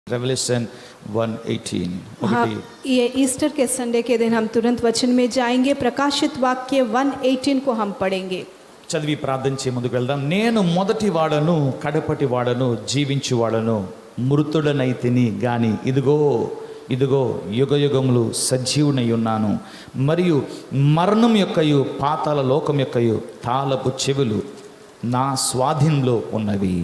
Revelation 1:18. हाँ, ये Easter के संडे के दिन हम तुरंत वचन में जाएंगे। प्रकाशित वाक्य 1:18 को हम पढ़ेंगे। చదివి ప్రార్థించే ముందుకు వెళ్దాం. నేను మొదటి వాడను కడపటి వాడను జీవించు వాడను మృతుడనైతిని గాని ఇదిగో యుగయుగములు సజీవునై ఉన్నాను మరియు మరణం యొక్కయు పాతాళ లోకం యొక్కయు తాళపు చెవులు నా స్వాధీనంలో ఉన్నవి.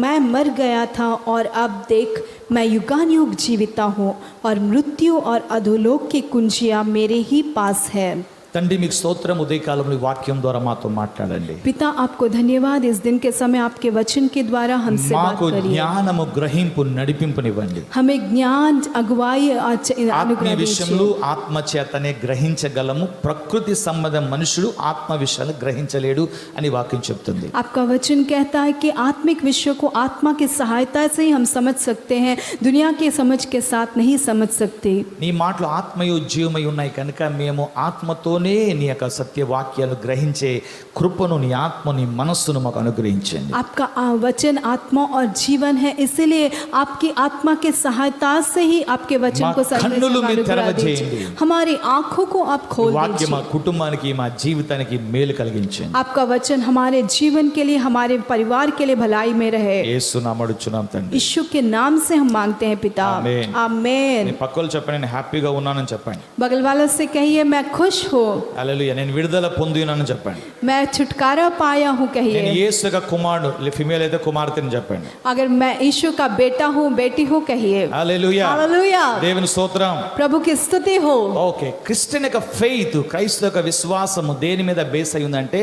मैं मर गया था और अब देख मैं युगानुयुग जीविता हूँ और मृत्यु और अधोलोक की कुंजियाँ मेरे ही पास है। తండ్రి మీకు స్తోత్రం. ఉదయకాలంలో వాక్యం ద్వారా మాతో మాట్లాడండి. पिता आपको धन्यवाद, इस दिन के समय आपके वचन के द्वारा हमसे बात మాకు करिए। జ్ఞానము గ్రహింపు నడిపింపునివ్వండి. हमें ज्ञान अगुवाई ఆత్మీయ अनुग्रह విషయములు दीजिए। ఆత్మ చేతనే గ్రహించగలము, ప్రకృతి సంబంధం మనుషుడు ఆత్మ విషయాలు గ్రహించలేడు అని వాక్యం చెప్తుంది. आपका वचन कहता है कि आत्मिक विषयों को आत्मा की सहायता से ही हम समझ सकते हैं, दुनिया के समझ के साथ नहीं समझ सकते। నీ మాటలు ఆత్మయు జీవమై ఉన్నాయి కనుక మేము ఆత్మతోనే నీ యొక్క సత్యవాక్యాలు గ్రహించే కృపను నీ ఆత్మ నీ మనస్సును మాకు అనుగ్రహించండి. आपका वचन आत्मा और जीवन है, इसलिए आपकी आत्मा के सहायता से ही आपके वचन को समझने का కన్నులు మీరు अनुग्रह दीजिए। తెరవజేయండి. हमारी आंखों को आप खोल వాక్యం మా दीजिए। కుటుంబానికి మా జీవితానికి మేలు కలిగించండి. आपका वचन हमारे जीवन के लिए, हमारे परिवार के लिए भलाई में रहे। యేసు నామమున అడుగుచున్నాం తండ్రి. यीशु के नाम से हम मांगते हैं पिता, आमीन। आमीन। నీ పక్కలు చెప్పండి, నేను హ్యాపీగా ఉన్నానని చెప్పండి. बगल वालों से कहिए मैं खुश हूँ, హల్లెలూయా. నేను విడుదల పొంది ఉన్నానని చెప్పండి. मैं छुटकारा पाया हूँ నేను कहिए। యేసు యొక్క కుమారుడు, ఫిమేల్ అయితే కుమార్తెని చెప్పండి. अगर मैं यीशु का बेटा हूँ, बेटी हूँ कहिए। హల్లెలూయా. हालेलुया, దేవుని స్తోత్రం. प्रभु की स्तुति हो। ఓకే, క్రిస్టియన్ యొక్క ఫెయిత్, క్రైస్తవ యొక్క విశ్వాసము దేని మీద బేస్ అయి ఉందంటే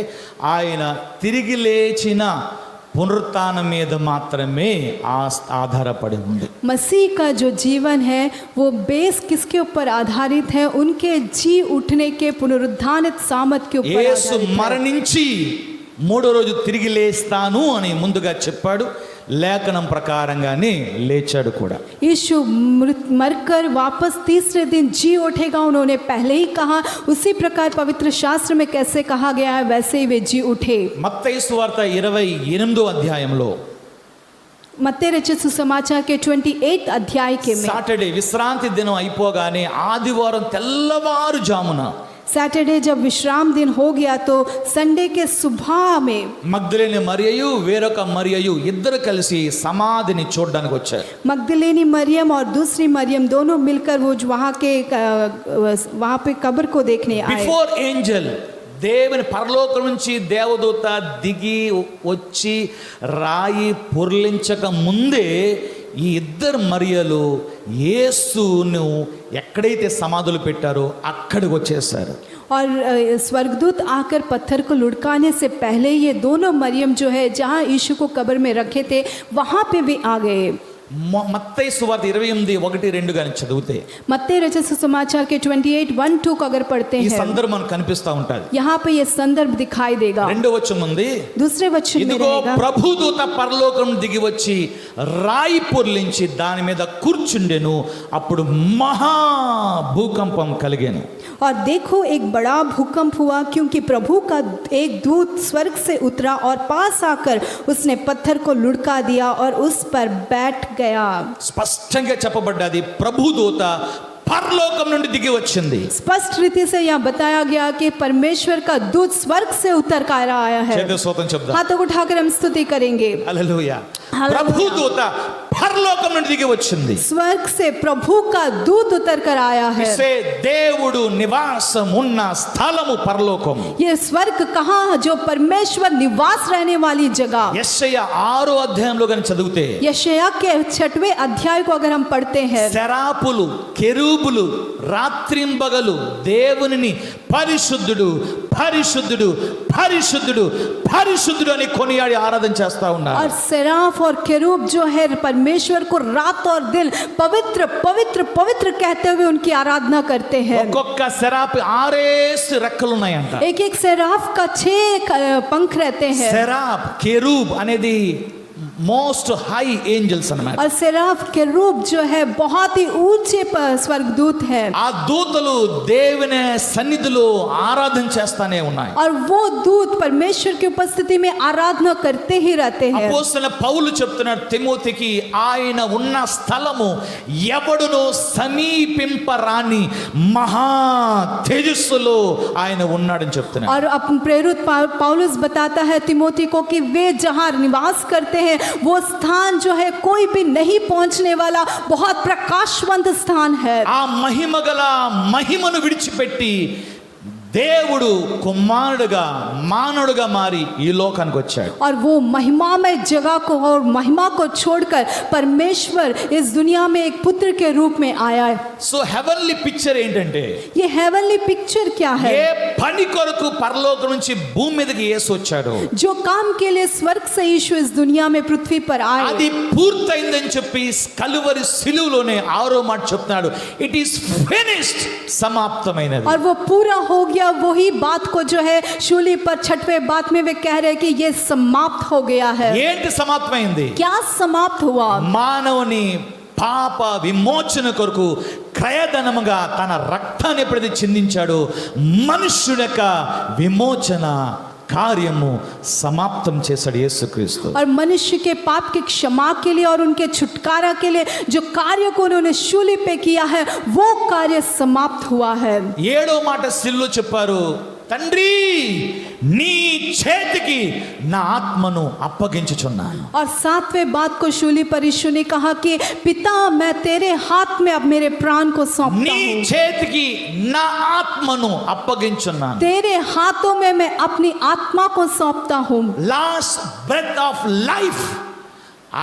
ఆయన తిరిగి లేచిన పునరుత్థానం మీద మాత్రమే ఆధారపడి ఉంది. मसीह का जो जीवन है वो बेस किसके ऊपर आधारित है? उनके जी उठने के पुनरुत्थानित सामर्थ के ऊपर యేసు आधारित है। మరణించి మూడో రోజు తిరిగి లేస్తాను అని ముందుగా చెప్పాడు. లేఖనం ప్రకారంగానే లేచాడు కూడా. यीशु मरकर वापस तीसरे दिन जी उठेगा, उन्होंने पहले ही कहा। उसी प्रकार पवित्र शास्त्र में कैसे कहा गया है वैसे ही वे जी उठे। మత్తయి సువార్త 28వ అధ్యాయంలో मत्ती रचित सुसमाचार के 28 अध्याय के में సాటర్డే విశ్రాంతి దినం అయిపోగానే ఆదివారం తెల్లవారుజామున सैटरडे जब विश्राम दिन हो गया तो संडे के सुबह में మగ్దలేని మరియయు వేరొక మరియయు ఇద్దరు కలిసి సమాధిని చూడడానికి వచ్చారు. मगदलेनी मरियम और दूसरी मरियम दोनों मिलकर वो वहाँ पे कब्र को देखने आए। బిఫోర్ ఏంజల్, దేవుని పరలోకం నుంచి దేవదూత దిగి వచ్చి రాయి పొర్లించక ముందే ఈ ఇద్దరు మరియలు యేసును ఎక్కడైతే సమాధులు పెట్టారో అక్కడికి వచ్చేసారు. और स्वर्गदूत आकर पत्थर को लुढ़काने से पहले ये दोनों मरियम जो है जहाँ यीशु को कब्र में रखे थे वहाँ पे भी आ गए। మత్తయి సువార్త 28:1-2 గాని చదివితే मत्ती रचित सुसमाचार के 28:1-2 को अगर पढ़ते ఈ हैं సందర్భం మనకు కనిపిస్తా ఉంటది. यहाँ पे ये संदर्भ दिखाई देगा। రెండో వచనం ఉంది, दूसरे वचन में ఇదిగో रहेगा, ప్రభుదూత పరలోకం దిగి వచ్చి రాయి పొర్లించి దాని మీద కూర్చుండెను, అప్పుడు మహా భూకంపం కలిగెను. और देखो एक बड़ा भूकंप हुआ क्योंकि प्रभु का एक दूत स्वर्ग से उतरा और पास आकर उसने पत्थर को लुढ़का दिया और उस पर बैठ गया। స్పష్టంగా చెప్పబడ్డది, ప్రభుదూత పరలోకం నుండి దిగి వచ్చింది. स्पष्ट रीति से यहाँ बताया गया कि परमेश्वर का दूत स्वर्ग से उतर कर आया है। చేతుల స్తోత్రం చెప్దాం. हाथों को उठाकर हम स्तुति करेंगे। హల్లెలూయా. హల్లెలూయా. ప్రభుదూత పరలోకం నుండి దిగి వచ్చింది. स्वर्ग से प्रभु का दूत उतर कर आया है। ఇసే దేవుడు నివాసం ఉన్న స్థలము పరలోకం. ये स्वर्ग कहाँ है? जो परमेश्वर निवास रहने वाली जगह। యెషయా 6వ అధ్యాయంలో గాని చదివితే यशायाह के 6वें अध्याय को अगर हम पढ़ते हैं, శరాపులు కెరూబులు రాత్రింబగలు దేవునిని పరిశుద్ధుడు పరిశుద్ధుడు పరిశుద్ధుడు పరిశుద్ధుడు అని కొనియాడి ఆరాధన చేస్తా ఉన్నారు. और सेराफ और केरूब जो है परमेश्वर को रात और दिन पवित्र पवित्र पवित्र कहते हुए उनकी आराधना करते हैं। ఒక్కొక్క శరాపు 6 రెక్కలు ఉన్నాయంట. एक एक सेराफ का 6 पंख रहते हैं। శరాప్ కెరూబ్ అనేది మోస్ట్ హై ఏంజల్స్ అన్నమాట. और सेराफ के रूप जो है बहुत ही ऊंचे स्वर्गदूत है, ఆ దూతలు దేవుని సన్నిధిలో ఆరాధన చేస్తానే ఉన్నాయి. और वो दूत परमेश्वर की उपस्थिति में आराधना करते ही रहते हैं. అపోస్తలుడైన పౌలు చెప్తున్నాడు తిమోతికి, ఆయన ఉన్న స్థలము ఎవడును సమీపింపరాని మహా తేజస్సులో ఆయన ఉన్నాడని చెప్తున్నాడు. और प्रेरित पौलुस बताता है तिमोथी को कि वे जहाँ निवास करते हैं वो स्थान जो है कोई भी नहीं पहुंचने वाला बहुत प्रकाशवंत स्थान है. ఆ మహిమ గల మహిమను విడిచిపెట్టి దేవుడు కుమారుడుగా మానవుడుగా మారి ఈ లోకానికి వచ్చాడు. और वो महिमामय जगह को और महिमा को छोड़कर परमेश्वर इस दुनिया में एक पुत्र के रूप में आया है. సో హెవెన్లీ పిక్చర్ ఏంటంటే, ये हेवनली पिक्चर क्या है? ఏ పని కొరకు పరలోకం నుంచి భూమి మీదకి యేసు వచ్చాడు, जो काम के लिए स्वर्ग से यीशु इस दुनिया में पृथ्वी पर అది आए, పూర్తయిందని చెప్పి కలువరి సిలువలోనే 6వ మాట చెప్తున్నాడు, ఇట్ ఈస్ ఫినిష్డ్, సమాప్తమైనది. और वो पूरा हो गया. वही बात को जो है शूली पर 6वें बात में वे कह रहे हैं कि ये समाप्त हो गया है. ఏంటి సమాప్తమైంది? क्या समाप्त हुआ? మానవుని పాప విమోచన కొరకు క్రయధనముగా తన రక్తాన్ని ఎప్పుడైతే చిందించాడో మనుష్యుడి యొక్క విమోచన కార్యము సమాప్తం చేశాడు యేసుక్రీస్తు. और मनुष्य के पाप की क्षमा के लिए और उनके छुटकारा के लिए जो कार्य को उन्होंने शूली पे किया है वो कार्य समाप्त हुआ है. 7వ మాట సిలువలో చెప్పారు, తండ్రి నీ చేతికి నా ఆత్మను అప్పగించుచున్నాను. और 7वें बात को शूली पर यीशु ने कहा कि पिता मैं तेरे हाथ में अब मेरे प्राण को सौंपता నీ हूँ. చేతికి నా ఆత్మను అప్పగించున్నాను. तेरे हाथों में मैं अपनी आत्मा को सौंपता हूँ. లాస్ట్ బ్రెత్ ఆఫ్ లైఫ్,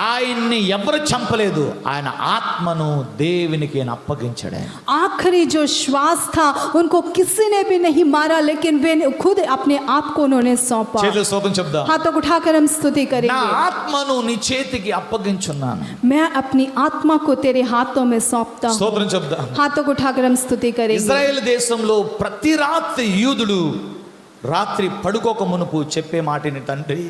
ఆయన్ని ఎవరు చంపలేదు, ఆయన ఆత్మను దేవునికి ఆయన అప్పగించాడు. ఆయన आखिरी जो श्वास था उनको किसी ने भी नहीं मारा, लेकिन वे खुद अपने आप को उन्होंने सौंपा. చేతులు స్తోత్రం చెప్దాం. हाथों को उठाकर हम स्तुति నా करेंगे. ఆత్మను నీ చేతికి అప్పగించున్నాను. मैं अपनी आत्मा को तेरे हाथों में सौंपता हूँ. స్తోత్రం చెప్దాం. हाथों को उठाकर हम स्तुति करेंगे. ఇజ్రాయెల్ దేశంలో ప్రతి రాత్రి యూదులు రాత్రి పడుకోక మునుపు చెప్పే మాటని, తండ్రి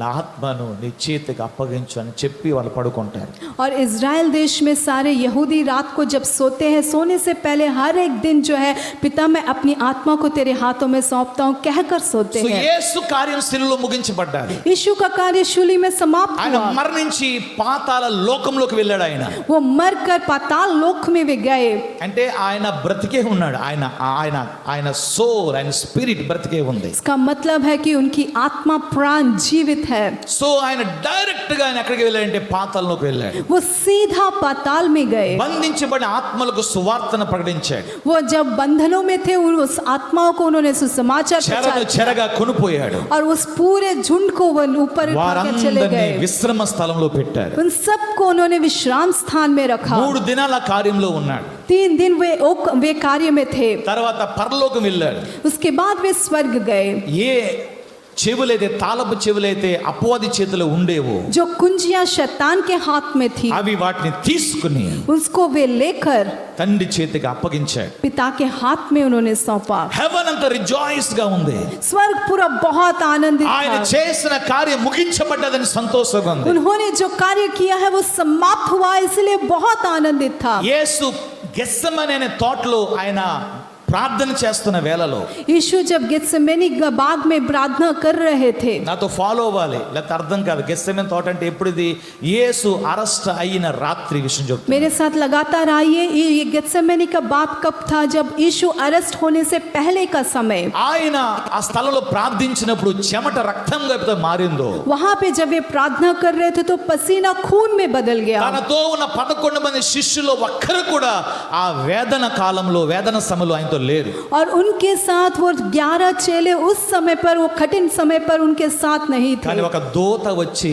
నా ఆత్మను నీ చేతికి అప్పగించు అని చెప్పి వాళ్ళు పడుకుంటారు. और इज़राइल देश में सारे यहूदी रात को जब सोते हैं, सोने से पहले हर एक दिन जो है पिता मैं अपनी आत्मा को तेरे हाथों में सौंपता हूँ कहकर सोते సో हैं. యేసు కార్యం శిలువలో ముగించబడ్డాడు. यीशु का कार्य शूली में समाप्त ఆయన हुआ. మరణించి పాతాళ లోకంలోకి వెళ్ళాడు. ఆయన वो मरकर पाताल लोक में वे गए. అంటే ఆయన బ్రతికే ఉన్నాడు. ఆయన ఆయన ఆయన సోల్, ఆయన స్పిరిట్ బ్రతికే ఉంది. इसका मतलब है कि उनकी आत्मा प्राण जीवित है. సో ఆయన డైరెక్ట్ గా ఆయన ఎక్కడికి వెళ్ళాడంటే పాతాళంలోకి వెళ్ళాడు. वो सीधा पाताल में गए. బంధించబడిన ఆత్మలకు సువార్తను ప్రకటించాడు. वो जब बंधनों में थे उस आत्माओं को उन्होंने सुसमाचार చెరను प्रचार చెరగా కొనిపోయాడు. और उस पूरे झुंड को वो ऊपर उठा के चले వారందరినీ गए. విశ్రమ స్థలంలో పెట్టారు. उन सबको उन्होंने विश्राम स्थान में रखा. 3 దినాల కార్యంలో ఉన్నాడు. 3 दिन वे कार्य में थे. తర్వాత పరలోకం వెళ్ళాడు. उसके बाद वे स्वर्ग गए. ఏ చెవులైతే తాళపు చెవులైతే అపవాది చేతిలో ఉండేవో जो कुंजियां शैतान के हाथ में थी అవి వాటిని తీసుకుని उसको वे लेकर తండ్రి చేతికి అప్పగించాడు. पिता के हाथ में उन्होंने सौंपा. హెవెన్ అంతా రిజాయిస్ గా ఉంది. स्वर्ग पूरा बहुत आनंदित ఆయన था. చేసిన కార్యం ముగించబడ్డదని సంతోషంగా ఉంది. उन्होंने जो कार्य किया है वो समाप्त हुआ, इसलिए बहुत आनंदित था. యేసు గెత్సెమనే అనే తోటలో ఆయన ప్రార్థన చేస్తున్న వేళలో, यीशु जब गेत्सेमनी बाग में प्रार्थना कर रहे थे, నాతో ఫాలో అవ్వాలి లేకపోతే అర్థం కాదు. గెత్సెమనే తోట అంటే ఎప్పుడుది? యేసు అరెస్ట్ అయిన రాత్రి విషయం చెప్తాను. मेरे साथ लगातार आइए. ये गेत्सेमनी का बाग कब था? जब यीशु अरेस्ट होने से पहले का समय. ఆయన ఆ స్థలంలో ప్రార్థించినప్పుడు చెమట రక్తంగా ఎప్పుడైతే మారిందో, वहां पे जब वे प्रार्थना कर रहे थे तो पसीना खून में बदल गया. తనతో ఉన్న 11 మంది శిష్యులు ఒక్కరు కూడా ఆ వేదన కాలంలో వేదన సమయంలో ఆయనతో లేరు. और उनके साथ वो 11 चेले उस समय पर, वो कठिन समय पर उनके साथ नहीं కానీ थे. ఒక దూత వచ్చి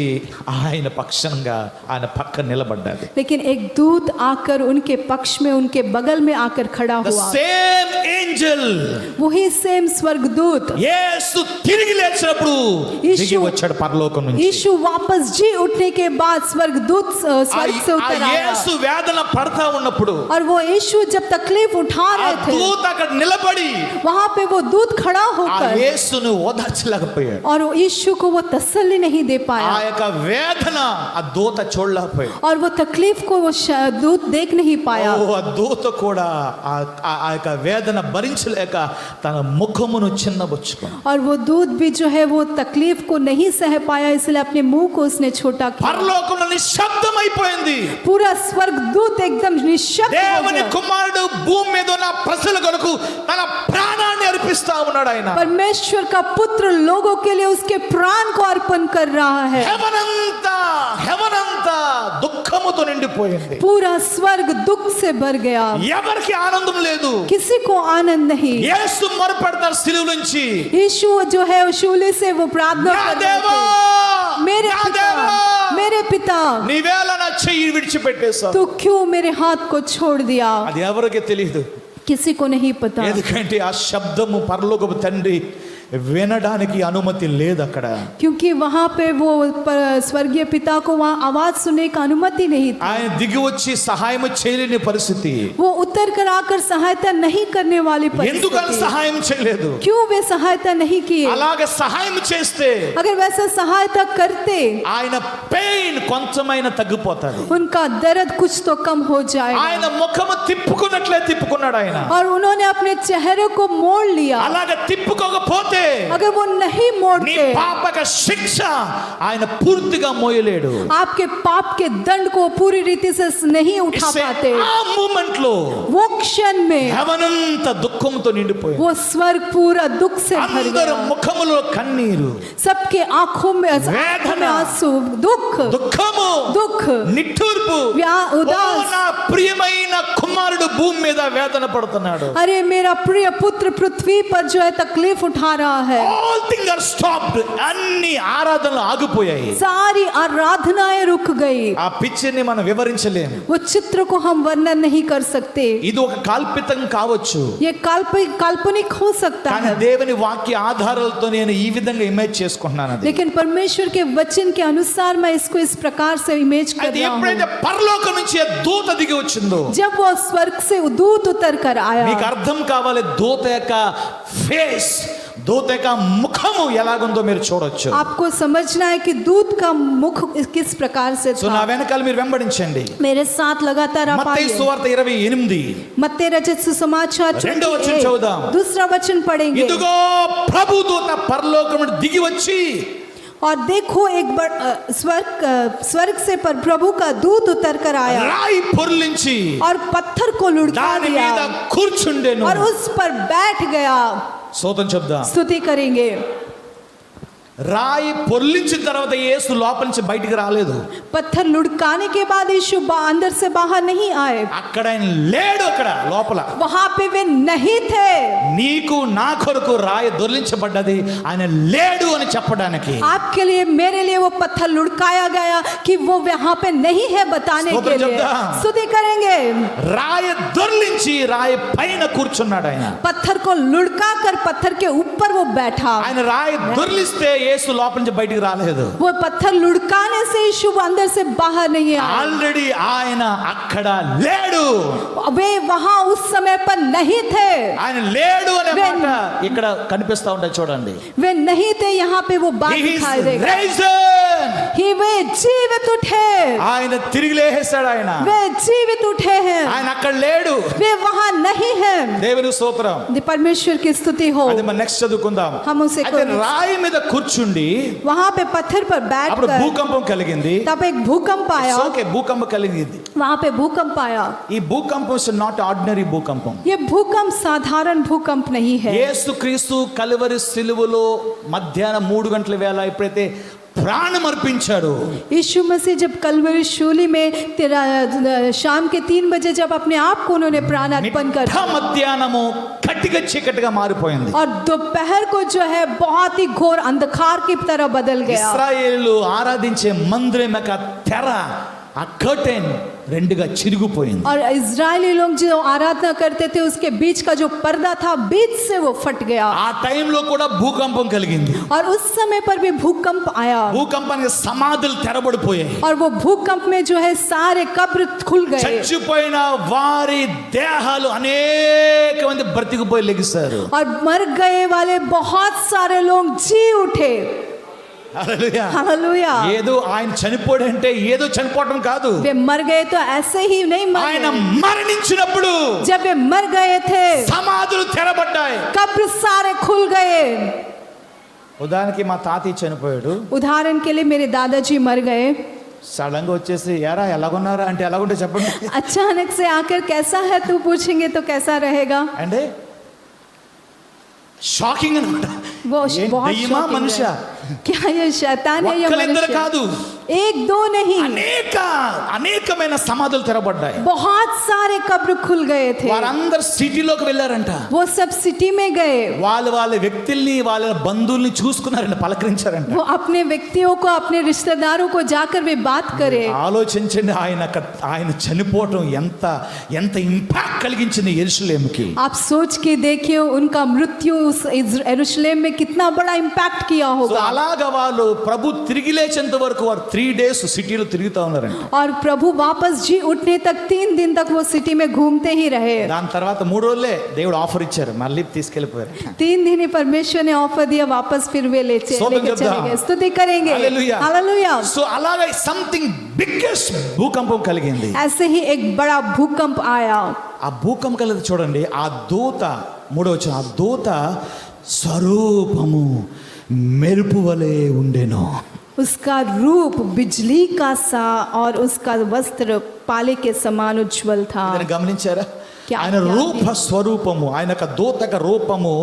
ఆయన పక్షంగా ఆయన పక్కన నిలబడ్డాడు. लेकिन एक दूत आकर उनके पक्ष में, उनके बगल में आकर खड़ा The हुआ. same angel ఏంజెల్ वही सेम स्वर्गदूत యేసు తిరిగి లేచినప్పుడు యేసు- దిగి వచ్చాడు పరలోకం నుంచి. यीशु वापस जी उठने के बाद स्वर्गदूत स्वर्ग से ఆ उतर आया యేసు వేదన పడతా ఉన్నప్పుడు और वो यीशु जब तकलीफ उठा ఆ रहे थे దూత అక్కడ నిలబడి वहां पे वो दूत खड़ा ఆ होकर యేసును ఓదార్చలేకపోయాడు. और यीशु को वो तसल्ली नहीं दे ఆ पाया యొక్క వేదన ఆ దూత చూడలేకపోయాడు. और वो तकलीफ को वो दूत देख नहीं पाया ఓ, ఆ దూత కూడా ఆ యొక్క వేదన భరించలేక తన ముఖమును చిన్నబుచ్చుకున్నాడు. और वो दूत भी जो है वो तकलीफ को नहीं सह पाया इसलिए अपने मुंह को उसने छोटा किया పరలోకంలో నిశ్శబ్దం అయిపోయింది. पूरा स्वर्गदूत एकदम निश्शब्द हो దేవుని गया। కుమారుడు భూమి మీద ఉన్న ప్రజల కొరకు తన ప్రాణాన్ని అర్పిస్తా ఉన్నాడు. ఆయన परमेश्वर का पुत्र लोगों के लिए उसके प्राण को अर्पण कर रहा है హెవనంతా దుఃఖముతో నిండిపోయింది. पूरा स्वर्ग दुख से भर गया ఎవరికి ఆనందం లేదు. किसी को आनंद नहीं యేసు మొరపెడతారు సిలువ నుంచి, यीशु जो है वो शूले से वो प्रार्थना నా कर रहे దేవా, थे, मेरे నా पिता దేవా, मेरे पिता నీవేళ నా చెయ్యి విడిచిపెట్టేశావు. तो क्यों मेरे हाथ को छोड़ दिया అది ఎవరికి తెలియదు. किसी को नहीं पता ఎందుకంటే ఆ శబ్దము పరలోకపు తండ్రి వినడానికి అనుమతి లేదు అక్కడ. क्योंकि वहां पे वो स्वर्गीय पिता को वहां आवाज सुनने का अनुमति नहीं थी ఆయన దిగి వచ్చి సహాయం చేయలేని పరిస్థితి. वो उतर कर आकर सहायता नहीं करने वाली ఎందుకని परिस्थिति సహాయం చేయలేదు? क्यों वे सहायता नहीं किए అలాగే సహాయం చేస్తే अगर वैसा सहायता करते ఆయన పెయిన్ కొంచెమైనా తగ్గిపోతుంది. उनका दर्द कुछ तो कम हो जाएगा ఆయన ముఖము తిప్పుకున్నట్లే తిప్పుకున్నాడు ఆయన. और उन्होंने अपने चेहरे को मोड़ लिया అలాగే తిప్పుకోకపోతే अगर वो नहीं నీ मोड़ते పాపక శిక్ష ఆయన పూర్తిగా మోయలేడు. आपके पाप के दंड को पूरी रीति से नहीं उठा ఇసే पाते ఆ మూమెంట్ లో वो क्षण में హెవనంత దుఃఖంతో నిండిపోయింది. वो स्वर्ग पूरा दुख से भर అందరి गया ముఖములో కన్నీరు, सबके आंखों में आंसू दुख దుఃఖము, दुख నిట్టూర్పు. उदास ఓ, నా ప్రియమైన కుమారుడు భూమి మీద వేదన పడుతున్నాడు. अरे मेरा प्रिय पुत्र पृथ्वी पर जो है तकलीफ उठा रहा है ఆల్ థింగ్స్ ఆర్ స్టాప్డ్. అన్ని ఆరాధనలు ఆగిపోయాయి. सारी आराधनाएं रुक गई ఆ పిక్చర్ని మనం వివరించలేము. वो चित्र को हम वर्णन नहीं कर सकते ఇది ఒక కల్పితం కావచ్చు, ये काल्पनिक हो सकता కానీ है దేవుని వాక్య ఆధారాలతో నేను ఈ విధంగా ఇమేజ్ చేసుకుంటున్నాను. అది लेकिन परमेश्वर के वचन के अनुसार मैं इसको इस प्रकार से इमेज कर అయితే रहा ఎప్పుడైతే हूँ పరలోకం నుంచి ఆ దూత దిగి వచ్చిందో जब वो स्वर्ग से दूत उतर कर आया మీకు అర్థం కావాలి దూత యొక్క ఫేస్, దూత యొక్క ముఖము ఎలాగుందో మీరు చూడొచ్చు. आपको समझना है कि दूत का मुख किस प्रकार से సో నా था వెనకాల మీరు వెంబడించండి. मेरे साथ लगातार आप మత్తయి आइए సువార్త 28 मत्ती रचित सुसमाचार రెండో వచనం 28, చదువుదాం. दूसरा वचन पढ़ेंगे ఇదిగో ప్రభు దూత పరలోకం నుండి దిగి వచ్చి और देखो एक स्वर्ग से पर प्रभु का दूत उतर कर आया రాయి పొర్లించి और पत्थर को लुढ़का దాని మీద दिया కూర్చుండెను. और उस पर बैठ गया స్తోత్రం చెప్దాం. स्तुति करेंगे రాయి పొర్లించిన తర్వాత యేసు లోపల నుంచి బయటికి రాలేదు. पत्थर लुढ़काने के बाद यीशु अंदर से बाहर नहीं आए అక్కడ ఆయన లేడు. అక్కడ లోపల वहां पे वे नहीं थे నీకు నా కొరకు రాయి దొర్లించబడ్డది, ఆయన లేడు అని చెప్పడానికి. आपके लिए मेरे लिए वो पत्थर लुढ़काया गया कि वो वहां पे नहीं है बताने के लिए स्तुति करेंगे రాయి దొర్లించి రాయి పైన కూర్చున్నాడు ఆయన. पत्थर को लुढ़का कर पत्थर के ऊपर वो बैठा ఆయన రాయి దొర్లిస్తే యేసు లోపల నుంచి బయటికి రాలేదు. वो पत्थर लुढ़काने से यीशु अंदर से बाहर नहीं आया ఆల్రెడీ ఆయన అక్కడ లేడు. वे वहां उस समय पर नहीं थे ఆయన లేడు అనే మాట ఇక్కడ కనిపిస్తా ఉంటాయి చూడండి. वे नहीं थे यहाँ पे वो बात He is दिखाई देगा risen. कि वे जीवित उठे ఆయన తిరిగి లేచేశాడు. ఆయన वे जीवित उठे हैं ఆయన అక్కడ లేడు. वे वहां नहीं हैं దేవుని స్తోత్రం. परमेश्वर की स्तुति हो అది మనం నెక్స్ట్ చదువుకుందాం. हम उसे అయితే రాయి మీద కూర్చుండి वहां पे पत्थर पर बैठ అప్పుడు कर భూకంపం కలిగింది. तब एक भूकंप आया ఓకే, భూకంపం కలిగింది. वहां पे भूकंप आया ఈ భూకంపం ఇస్ నాట్ ఆర్డినరీ భూకంపం. ये भूकंप साधारण भूकंप नहीं है యేసుక్రీస్తు కలువరి సిలువలో మధ్యాహ్నం 3 గంటల వేళ ఎప్పుడైతే ప్రాణం అర్పించాడు, यीशु मसीह जब कलवरी शूली में शाम के 3 बजे जब अपने आप को उन्होंने प्राण अर्पण कर మిట్ట మధ్యాహ్నము కట్టిగా చీకటిగా మారిపోయింది. और दोपहर को जो है बहुत ही घोर अंधकार की तरह बदल गया ఇశ్రాయేలు ఆరాధించే మందిరం యొక్క తెర ఆ కర్టెన్ రెండుగా చిరిగిపోయింది. और इजरायली लोग जो आराधना करते थे उसके बीच का जो पर्दा था बीच से वो फट गया ఆ టైంలో కూడా భూకంపం కలిగింది. और उस समय पर भी भूकंप आया భూకంపానికి సమాధులు తెరబడిపోయాయి. और वो भूकंप में जो है सारे कब्र खुल गए చచ్చిపోయిన వారి దేహాలు అనేక మంది బ్రతికిపోయి లెగిస్తారు. और मर गए वाले बहुत सारे लोग जी उठे. హల్లెలూయా. हालेलुया. ఏదో ఆయన చనిపోడంటే ఏదో చనిపోవడం కాదు. वे मर गए तो ऐसे ही नहीं मर ఆయన गए. మరణించినప్పుడు जब वे मर गए थे సమాధులు తెరబడ్డాయి. कब्र सारे खुल गए. ఉదాహరణకి మా తాతయ్య చనిపోయాడు. उदाहरण के लिए मेरे दादाजी मर गए. సడన్గా వచ్చేసి ఎరా ఎలాగున్నారా అంటే ఎలాగుంటే చెప్పండి अचानक से आकर कैसा है तू पूछेंगे तो कैसा रहेगा. అంటే షాకింగ్ అనమాట. वो ఏ बहुत దెయ్యమా shocking మనిషి है. क्या ये शैतान है या ఒక్కళ్ళిద్దరు मनुष्य? కాదు, एक दो नहीं అనేకమైన సమాధులు తెరబడ్డాయి. बहुत सारे कब्र खुल गए थे. వారందరు సిటీలోకి వెళ్ళారంట. वो सब सिटी में गए. వాళ్ళ వ్యక్తుల్ని వాళ్ళ బంధువుల్ని చూసుకున్నారంట, పలకరించారంట. वो अपने व्यक्तियों को अपने रिश्तेदारों को जाकर वे बात करे. ఆలోచించండి, ఆయన చనిపోవటం ఎంత ఎంత ఇంపాక్ట్ కలిగించింది యెరూషలేముకి. आप सोच के देखिए उनका मृत्यु उस यरूशलेम में कितना बड़ा इम्पैक्ट किया సో होगा. అలాగా వాళ్ళు ప్రభు తిరిగి లేచేంత వరకు వారు 3 days సిటీలో తిరుగుతూ ఉన్నారంట. और प्रभु वापस जी उठने तक 3 दिन तक वो सिटी में घूमते ही रहे. దాని తర్వాత 3 రోజులే దేవుడు ఆఫర్ ఇచ్చారు, మళ్ళీ తీసుకెళ్ళిపోయారు. 3 दिन ही परमेश्वर ने ऑफर दिया, वापस फिर वे लेके స్తోత్రం चले गए. स्तुति करेंगे. హల్లెలూయా. हालेलुया. సో అలాగా సంథింగ్ బిగ్గెస్ట్ భూకంపం కలిగింది. ऐसे ही एक बड़ा भूकंप आया. ఆ భూకంపం కలిగి చూడండి, ఆ దూత 3వ వచనం, ఆ దూత స్వరూపము మెరుపు వలె ఉండెను. उसका रूप बिजली का सा और उसका वस्त्र पाले के समान उज्जवल था. దీన్ని గమనించారా? क्या ఆయన రూప స్వరూపము, ఆయన యొక్క దూతక రూపము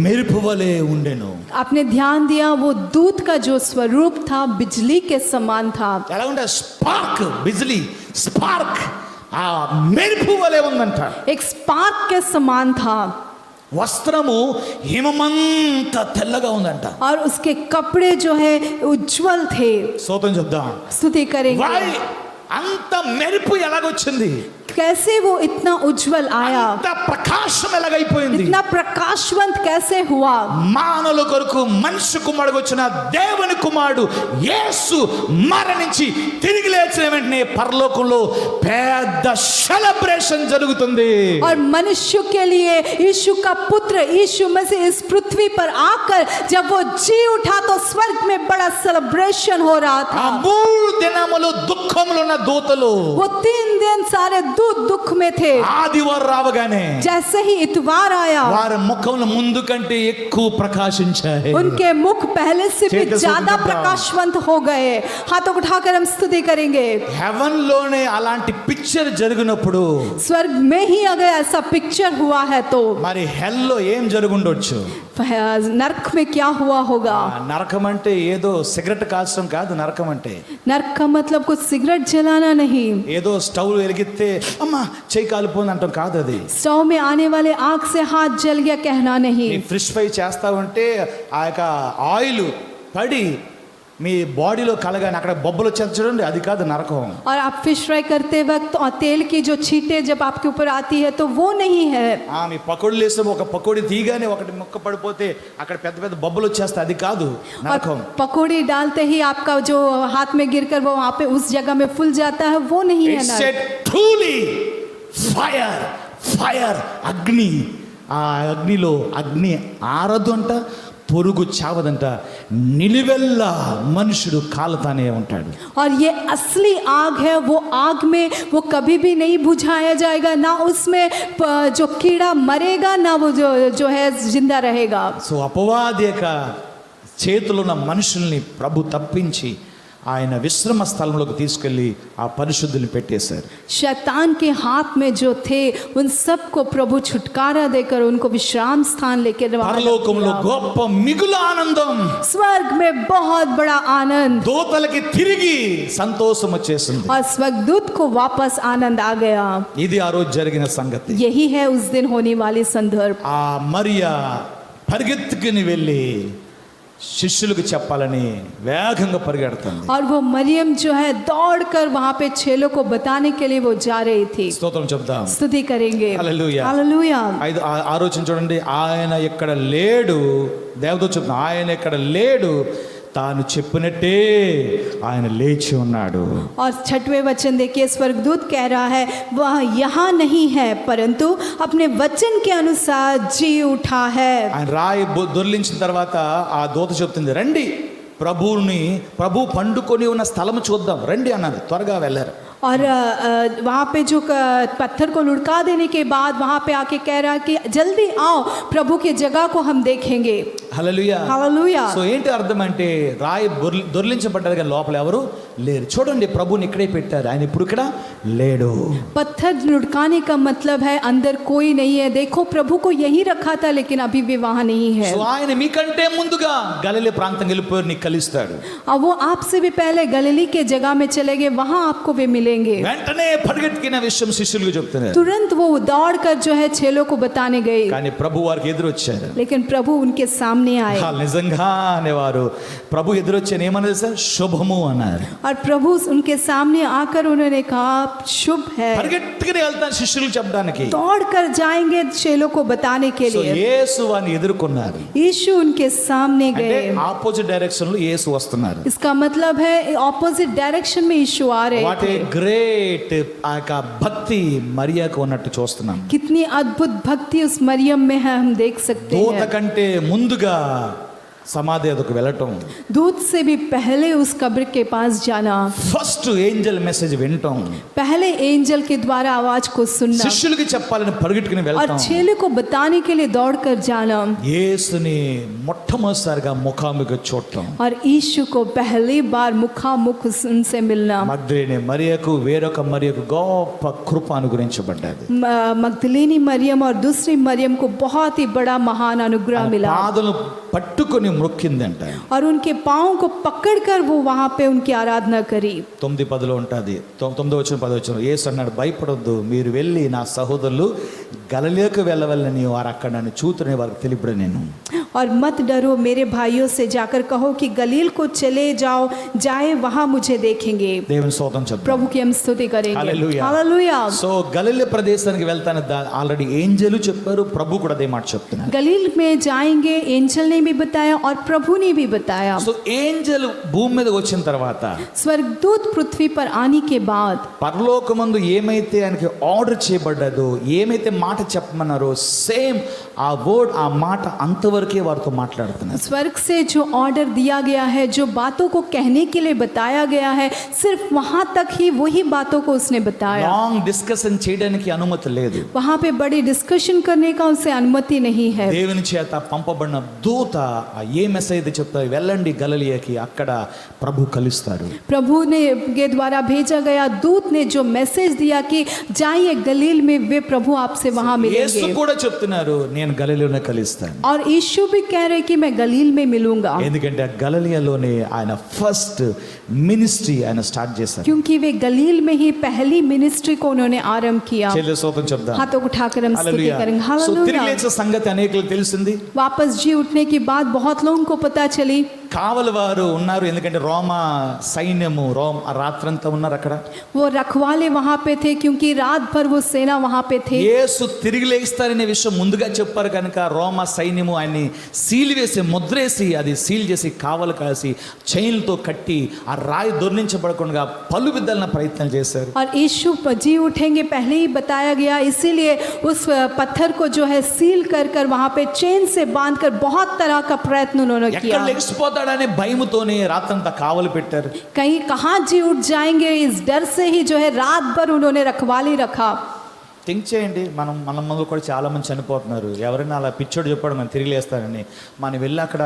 మెరుపు వలె ఉండెను. आपने ध्यान दिया, वो दूत का जो स्वरूप था बिजली के समान था. ఎలా ఉంటే స్పార్క్, బిజ్లీ స్పార్క్, ఆ మెరుపు వలె ఉందంట. एक स्पार्क के समान था. వస్త్రము హిమమంత తెల్లగా ఉందంట. और उसके कपड़े जो है उज्जवल थे. స్తోత్రం చెప్దాం. स्तुति करेंगे. వై అంత మెరుపు ఎలాగొచ్చింది? कैसे वो इतना उज्जवल आया, అంత ప్రకాశం ఎలాగైపోయింది? इतना प्रकाशवंत कैसे हुआ? మానవుల కొరకు మనిషి కుమారుడు వచ్చిన దేవుని కుమారుడు యేసు మరణించి తిరిగి లేచిన వెంటనే పరలోకంలో పెద్ద సెలబ్రేషన్ జరుగుతుంది. और मनुष्य के लिए यीशु का पुत्र यीशु मसीह इस पृथ्वी पर आकर जब वो जी उठा तो स्वर्ग में बड़ा सेलिब्रेशन हो रहा ఆ था. 3 దినములు దుఃఖములో ఉన్న దూతలు वो 3 दिन सारे दूत दुख में थे. ఆదివారం రావగానే जैसे ही इतवार आया వారి ముఖముల ముందు కంటే ఎక్కువ ప్రకాశించాయి. उनके मुख पहले से भी चेक ज्यादा सुन प्रकाशवंत हो गए. हाथों को उठाकर हम स्तुति करेंगे. హెవెన్ లోనే అలాంటి పిక్చర్ జరిగినప్పుడు स्वर्ग में ही अगर ऐसा पिक्चर हुआ है तो మరి హెల్లో ఏం జరుగుండొచ్చు? नरक में क्या हुआ होगा? నరకం అంటే ఏదో సిగరెట్ కాల్చడం కాదు. నరకం అంటే नरक का मतलब कुछ सिगरेट जलाना नहीं. ఏదో స్టవ్ వెలిగితే అమ్మా చెయ్యి కాలిపోయింది అంటాం కాదు. అది स्टोव में आने वाले आग से हाथ जल गया कहना नहीं. ఫ్రిష్ ఫ్రై చేస్తా ఉంటే ఆ యొక్క ఆయిల్ పడి మీ బాడీలో కలగాని అక్కడ బొబ్బలు వచ్చేది చూడండి, అది కాదు నరకం. और आप फिश फ्राई करते वक्त और तेल की जो छींटे जब आपके ऊपर आती है तो वो नहीं है. మీ పకోడీలు వేస్తే ఒక పకోడీ తీయగానే ఒకటి ముక్క పడిపోతే అక్కడ పెద్ద పెద్ద బొబ్బలు వచ్చేస్తే అది కాదు నరకం. और पकौड़ी डालते ही आपका जो हाथ में गिरकर वो वहाँ पे उस जगह में फूल जाता है, वो नहीं है ఇట్స్ ఎ नरक. ట్రూలీ ఫైర్ అగ్ని. ఆ అగ్నిలో అగ్ని ఆరదు అంట, పొరుగు చావదంట, నిలువెల్లా మనుషుడు కాలుతానే ఉంటాడు. और ये असली आग है. वो आग में वो कभी भी नहीं बुझाया जाएगा, ना उसमें जो कीड़ा मरेगा ना वो जो है जिंदा रहेगा. సో అపవాది యొక్క చేతిలో ఉన్న మనుషుల్ని ప్రభు తప్పించి ఆయన విశ్రమ స్థలంలోకి తీసుకెళ్లి ఆ పరిశుద్ధుల్ని పెట్టేశారు. शैतान के हाथ में जो थे उन सबको प्रभु छुटकारा देकर उनको विश्राम स्थान लेकर रवाना పరలోకంలో किया. గొప్ప మిగుల ఆనందం, स्वर्ग में बहुत बड़ा आनंद దూతలకి తిరిగి సంతోషం వచ్చేసింది. और स्वर्गदूत को वापस आनंद आ गया. ఇది ఆ రోజు జరిగిన సంగతి. यही है उस दिन होने वाली संदर्भ. ఆ మరియా పరిగెత్తుకుని వెళ్ళి శిష్యులకు చెప్పాలని వేగంగా పరిగెడుతుంది. और वो मरियम जो है दौड़कर वहां पे चेलों को बताने के लिए वो जा रही थी. స్తోత్రం చెప్దాం. स्तुति करेंगे. హల్లెలూయా. हालेलूया. ఆలోచన చూడండి, ఆయన ఇక్కడ లేడు. దేవదూత చెప్తున్నా, ఆయన ఇక్కడ లేడు, తాను చెప్పినట్టే ఆయన లేచి ఉన్నాడు. और छठवें वचन देखिए, स्वर्गदूत कह रहा है वह यहाँ नहीं है परंतु अपने वचन के अनुसार जी उठा है. ఆయన రాయి దొర్లించిన తర్వాత ఆ దూత చెప్తుంది, రండి ప్రభు పండుకొని ఉన్న స్థలం చూద్దాం రండి అన్నది. త్వరగా వెళ్ళారు. और वहाँ पे जो पत्थर को लुढ़का देने के बाद वहाँ पे आके कह रहा कि जल्दी आओ, प्रभु की जगह को हम देखेंगे. హల్లెలూయా. हालेलूया. సో ఏంటి అర్థం అంటే, రాయి దొర్లించబడ్డది కానీ లోపల ఎవరు లేరు. చూడండి, ప్రభుని ఇక్కడే పెట్టారు, ఆయన ఇప్పుడు ఇక్కడ లేడు. पत्थर लुढ़काने का मतलब है अंदर कोई नहीं है. देखो, प्रभु को यही रखा था लेकिन अभी भी वहाँ नहीं है. సో ఆయన మీకంటే ముందుగా గలిలే ప్రాంతం వెళ్ళిపోయారు, నీకు కలుస్తాడు. और वो आपसे भी पहले गलीली के जगह में चले गए, वहाँ आपको भी मिलेंगे. వెంటనే పరిగెత్తిన విషయం శిష్యులకు చెప్తున్నారు. तुरंत वो दौड़कर जो है चेलों को बताने गए, కానీ ప్రభు వారికి ఎదురొచ్చారు. लेकिन प्रभु उनके सामने आए. నిజంగా అనేవారు. ప్రభు ఎదురొచ్చాను ఏమన్నది సార్? శుభము అన్నారు. और प्रभु उनके सामने आकर उन्होंने कहा शुभ है. పరిగెత్తుకుని వెళ్తాను శిష్యులకు చెప్పడానికి. दौड़कर जाएंगे चेलों को बताने के సో लिए. యేసు వారిని ఎదుర్కొన్నారు. यीशु उनके सामने అంటే गए. ఆపోజిట్ డైరెక్షన్ లో యేసు వస్తున్నారు. इसका मतलब है ऑपोजिट डायरेक्शन में यीशु आ रहे వాట్ ఏ थे. గ్రేట్ ఆ యొక్క భక్తి మరియాకు ఉన్నట్టు చూస్తున్నాం. कितनी अद्भुत भक्ति उस मरियम में है, हम देख सकते దూత हैं. కంటే ముందుగా సమాధి అదకు వెళ్ళటం, दूत से भी पहले उस कब्र के पास जाना, ఫస్ట్ ఏంజెల్ మెసేజ్ వినటం, पहले एंजल के द्वारा आवाज को सुनना శిష్యులకి చెప్పాలని పరిగెట్టుకుని और వెళ్ళటం, चेले को बताने के लिए दौड़कर जाना యేసుని మొట్టమొదటిసారిగా ముఖాముఖి చూడటం, और यीशु को पहली बार मुखामुख उनसे मिलना. మగ్దలేని మరియకు వేరొక మరియకు గొప్ప కృప అనుగ్రహించబడ్డది. मगदलीनी मरियम और दूसरी मरियम को बहुत ही बड़ा महान अनुग्रह मिला పాదలు పట్టుకొని మొక్కిందంట. और उनके पाँव को पकड़कर वो वहाँ पे उनकी आराधना करी. 9:10 ఉంటుంది. 9:10 యేసు అన్నాడు, భయపడొద్దు, మీరు వెళ్ళి నా సహోదరులు గలిలయకు వెళ్ళవలని వారు అక్కడ నన్ను చూతుని వారికి తెలిపడు నేను. और मत डरो, मेरे भाइयों से जाकर कहो कि गलील को चले जाओ, जाए वहाँ मुझे देखेंगे. దేవుని స్తోత్రం చెప్తాం. प्रभु की हम स्तुति करेंगे. హల్లెలూయా. हालेलूया. సో గలిలయ ప్రదేశానికి వెళ్తాను ఆల్రెడీ ఏంజెలు చెప్పారు, ప్రభు కూడా అదే మాట చెప్తున్నారు. गलील में जाएंगे, एंजल ने भी बताया और प्रभु ने भी बताया. సో ఏంజెల్ భూమి మీదకి వచ్చిన తర్వాత स्वर्गदूत पृथ्वी पर आने के बाद పరలోకమందు ఏమైతే ఆయనకి ఆర్డర్ చేయబడ్డదో, ఏమైతే మాట చెప్పమన్నారో సేమ్ ఆ వర్డ్ ఆ మాట అంతవరకే వారితో మాట్లాడుతున్నారు. स्वर्ग से जो ऑर्डर दिया गया है, जो बातों को कहने के लिए बताया गया है, सिर्फ वहां तक ही वही बातों को उसने बताया. లాంగ్ డిస్కషన్ చేయడానికి అనుమతి లేదు. वहां पे बड़ी डिस्कशन करने का उसे अनुमति नहीं है. దేవుని చేత పంపబడిన దూత ఏ మెసేజ్ చెప్తారు, వెళ్ళండి గలిలయకి, అక్కడ ప్రభు కలుస్తారు. प्रभु ने के द्वारा भेजा गया दूत ने जो मैसेज दिया कि जाइए गलील में, वे प्रभु आपसे वहां యేసు मिलेंगे. కూడా చెప్తున్నారు, నేను గలిలయలోనే కలుస్తాను. और यीशु भी कह रहे कि मैं गलील में मिलूंगा, ఎందుకంటే ఆ గలిలయలోనే ఆయన ఫస్ట్ మినిస్ట్రీ ఆయన స్టార్ట్ చేశారు. क्योंकि वे गलील में ही पहली मिनिस्ट्री को उन्होंने आरंभ किया. చెల్లె స్తోత్రం చెప్దాం. हाथों को उठाकर हम स्तुति హల్లెలూయా. करेंगे. సో తిరిగి हालेलूया. లేచిన సంగతి అనేకులకు తెలిసింది. वापस जी उठने की बात बहुत लोगों को पता चली. కావలి వారు ఉన్నారు, ఎందుకంటే రోమా సైన్యము రాత్రంతా ఉన్నారు అక్కడ. वो रखवाले वहां पे थे क्योंकि रात भर वो सेना वहां पे थे. యేసు తిరిగి లేస్తారనే విషయం ముందుగా చెప్పారు కనుక రోమా సైన్యము ఆయన్ని సీల్ వేసి ముద్రేసి అది సీల్ చేసి కావలి కాసి చైన్లతో కట్టి ఆ రాయి దొర్లించబడకుండా పలు విధాల ప్రయత్నం చేశారు. और यीशु जी उठेंगे पहले ही बताया गया, इसीलिए उस पत्थर को जो है सील कर कर वहां पे चेन से बांध कर बहुत तरह का प्रयत्न उन्होंने ఎక్కడ किया. లెగిసిపోతాడనే భయముతోనే రాత్రంతా కావలి పెట్టారు. कहीं कहाँ जी उठ जाएंगे, इस डर से ही जो है रात भर उन्होंने रखवाली रखा. థింక్ చేయండి, మన ముందు కూడా చాలా మంది చనిపోతున్నారు. ఎవరైనా అలా పిచ్చోడు చెప్పాడు మనం తిరిగి లేస్తారని, మనం వెళ్ళి అక్కడ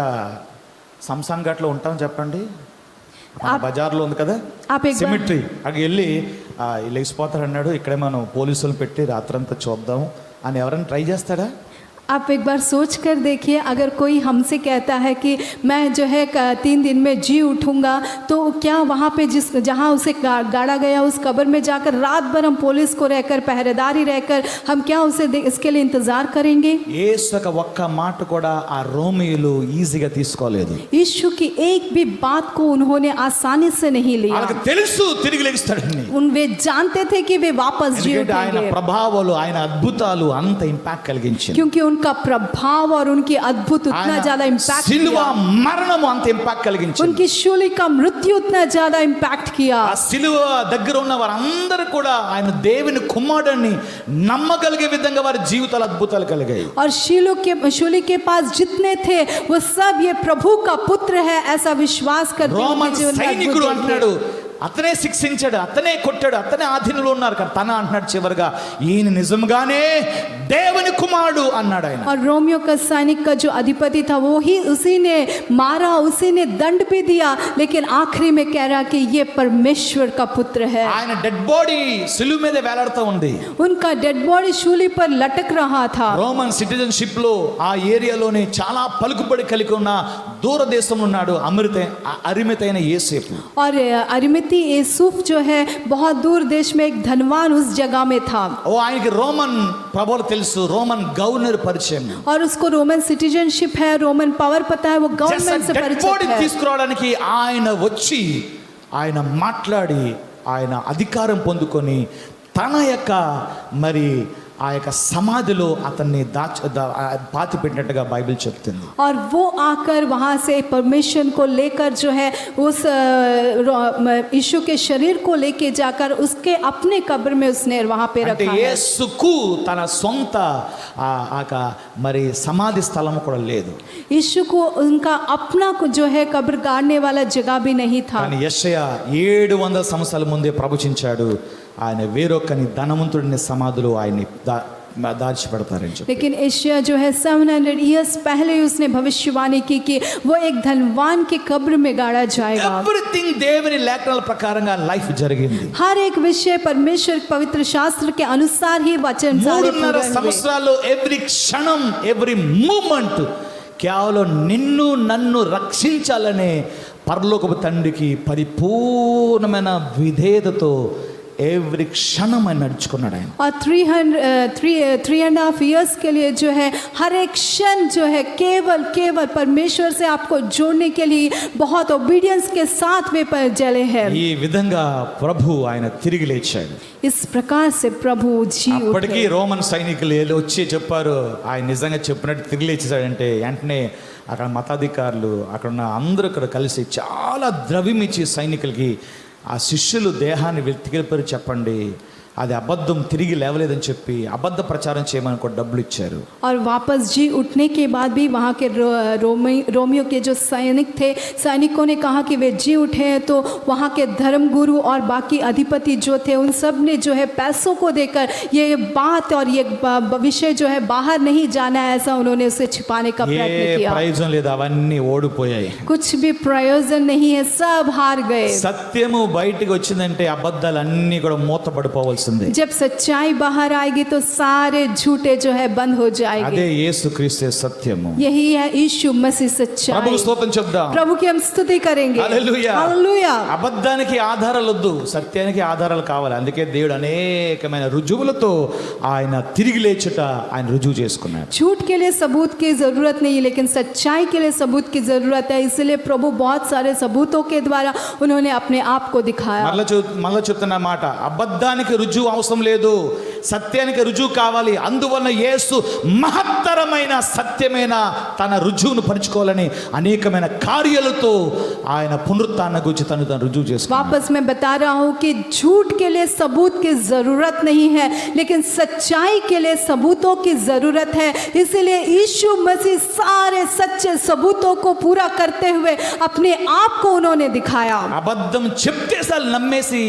సంసాన్ ఘాట్లో ఉంటాం చెప్పండి, బజార్లో ఉంది కదా आप एक बार సిమిట్రీ, అక్కడికి వెళ్ళి లెగిసిపోతాడు అన్నాడు, ఇక్కడే మనం పోలీసులు పెట్టి రాత్రంతా చూద్దాం అని ఎవరైనా ట్రై చేస్తాడా? आप एक बार सोच कर देखिए, अगर कोई हमसे कहता है कि मैं जो है 3 दिन में जी उठूंगा, तो क्या वहाँ पे जहाँ उसे गाड़ा गया उस कब्र में जाकर रात भर हम पुलिस को रहकर पहरेदारी रहकर हम क्या उसे इसके लिए इंतज़ार करेंगे? యేసు యొక్క ఒక్క మాట కూడా ఆ రోమియోలు ఈజీగా తీసుకోలేదు. यीशु की एक भी बात को उन्होंने आसानी से नहीं लिया। వాళ్ళకి తెలుసు తిరిగి లెగుస్తాడని. वे जानते थे कि वे वापस जी ఎందుకంటే ఆయన उठेंगे, ప్రభావాలు, ఆయన అద్భుతాలు అంత ఇంపాక్ట్ కలిగించింది. क्योंकि उनका प्रभाव और उनकी अद्भुत उतना ज्यादा इम्पैक्ट సిలువ किया, మరణము అంత ఇంపాక్ట్ కలిగించింది. उनकी शूली का मृत्यु उतना ज्यादा इम्पैक्ट किया। ఆ సిలువ దగ్గర ఉన్న వారందరూ కూడా ఆయన దేవుని కుమారుడని నమ్మగలిగే విధంగా వారి జీవితాలు అద్భుతాలు కలిగాయి. और शूली के पास जितने थे वो सब ये प्रभु का पुत्र है ऐसा विश्वास करते हैं। రోమన్ उनके जीवन में సైనికుడు अद्भुत देखे। అంటున్నాడు, అతనే శిక్షించాడు, అతనే కొట్టాడు, అతనే ఆధీనంలో ఉన్నారు కదా, తన అంటున్నాడు చివరిగా, ఈయన నిజంగానే దేవుని కుమారుడు అన్నాడు ఆయన. और रोमियो का सैनिक का जो अधिपति था वो ही उसी ने मारा, उसी ने दंड भी दिया, लेकिन आखिरी में कह रहा कि ये परमेश्वर का पुत्र है। ఆయన డెడ్ బాడీ సిలువ మీద వేలాడుతూ ఉంది. उनका डेड बॉडी शूली पर लटक रहा था। రోమన్ సిటిజన్షిప్ లో ఆ ఏరియాలోనే చాలా పలుకుబడి కలిగి ఉన్న దూర దేశంలో ఉన్నాడు అరిమితైన యేసేపు. और अरिमती यूसुफ जो है बहुत दूर देश में एक धनवान उस जगह में था, ఓ ఆయనకి రోమన్ ప్రభువులు తెలుసు, రోమన్ గవర్నర్ పరిచయం. और उसको रोमन सिटीजनशिप है, रोमन पावर पता है, वो गवर्नमेंट से డెడ్ బాడీ परिचित है। తీసుకురావడానికి ఆయన వచ్చి ఆయన మాట్లాడి ఆయన అధికారం పొందుకొని తన యొక్క మరి ఆ యొక్క సమాధిలో అతన్ని పాతి పెట్టినట్టుగా బైబిల్ చెప్తుంది. और वो आकर वहाँ से परमिशन को लेकर जो है उस यीशु के शरीर को लेके जाकर उसके अपने कब्र में उसने वहाँ पे అంటే रखा है। యేసుకు తన సొంత మరి సమాధి స్థలం కూడా లేదు. यीशु को उनका अपना को जो है कब्र गाड़ने वाला जगह भी नहीं था। కానీ యెషయా 700 సంవత్సరాల ముందే ప్రవచించాడు, ఆయన వేరొకని ధనవంతుడిని సమాధిలో ఆయన్ని దాచిపెడతారని చెప్పి. लेकिन एशिया जो है 700 इयर्स पहले उसने भविष्यवाणी की कि वो एक धनवान के कब्र में गाड़ा जाएगा। ఎవ్రీథింగ్ దేవుని లేఖనాల ప్రకారంగా లైఫ్ జరిగింది. हर एक विषय परमेश्वर पवित्र शास्त्र के अनुसार ही वचन सारे 3.5 पूरे हुए। సంవత్సరాల్లో ఎవ్రీ క్షణం, ఎవ్రీ మూమెంట్ కేవలం నిన్ను నన్ను రక్షించాలనే పరలోకపు తండ్రికి పరిపూర్ణమైన విధేయతతో ఎవ్రీ క్షణం ఆయన నడుచుకున్నాడు ఆయన. और 3.5 इयर्स के लिए जो है हर एक क्षण जो है केवल परमेश्वर से आपको जोड़ने के लिए बहुत ओबीडियंस के साथ वे पर जले हैं। ఈ విధంగా ప్రభు ఆయన తిరిగి లేచాడు. इस प्रकार से प्रभु जी అప్పటికి उठे। రోమన్ సైనికులు వచ్చి చెప్పారు, ఆయన నిజంగా చెప్పినట్టు తిరిగి లేచేసాడంటే వెంటనే అక్కడ మతాధికారులు అక్కడ ఉన్న అందరూ ఇక్కడ కలిసి చాలా ద్రవ్యం ఇచ్చి సైనికులకి, ఆ శిష్యులు దేహాన్ని వెతికిపరి చెప్పండి, అది అబద్ధం, తిరిగి లేవలేదని చెప్పి అబద్ధ ప్రచారం చేయమని కూడా డబ్బులు ఇచ్చారు. और वापस जी उठने के बाद भी वहाँ के रोमियो के जो सैनिक थे, सैनिकों ने कहा कि वे जी उठे हैं, तो वहाँ के धर्मगुरु और बाकी अधिपति जो थे उन सब ने जो है पैसों को देकर ये बात और ये विषय जो है बाहर नहीं जाना है, ऐसा उन्होंने उसे छिपाने का ఏ प्रयत्न किया। ప్రయోజనం లేదు, అవన్నీ ఓడిపోయాయి. कुछ भी प्रयोजन नहीं है, सब हार गए। సత్యము బయటికి వచ్చిందంటే అబద్ధాలు అన్నీ కూడా మూతపడిపోవాల్సిందే. जब सच्चाई बाहर आएगी तो सारे झूठे जो है बंद हो అదే जाएंगे। యేసుక్రీస్తు సత్యము. यही है यीशु मसीह ప్రభుకు सच्चाई। స్తోత్రం చెప్దాం. प्रभु की हम स्तुति करेंगे। హల్లెలూయా. हालेलुया। అబద్ధానికి ఆధారాలు వద్దు, సత్యానికి ఆధారాలు కావాలి. అందుకే దేవుడు అనేకమైన రుజువులతో ఆయన తిరిగి లేచుట ఆయన రుజువు చేసుకున్నాడు. झूठ के लिए सबूत की जरूरत नहीं, लेकिन सच्चाई के लिए सबूत की जरूरत है। इसलिए प्रभु बहुत सारे सबूतों के द्वारा उन्होंने अपने आप को दिखाया। మళ్ళా చెప్తున్న మాట, అబద్ధానికి రుజువు అవసరం లేదు, సత్యానికి రుజువు కావాలి. అందువలన యేసు మహత్తరమైన సత్యమైన తన రుజువును పరుచుకోవాలని అనేకమైన కార్యాలతో ఆయన పునరుత్థానం గురించి తను రుజువు చేసుకున్నాడు. वापस मैं बता रहा हूँ कि झूठ के लिए सबूत की जरूरत नहीं है, लेकिन सच्चाई के लिए सबूतों की जरूरत है। इसीलिए यीशु मसीह सारे सच्चे सबूतों को पूरा करते हुए अपने आप को उन्होंने दिखाया। అబద్ధం చెప్తే అసలు నమ్మేసి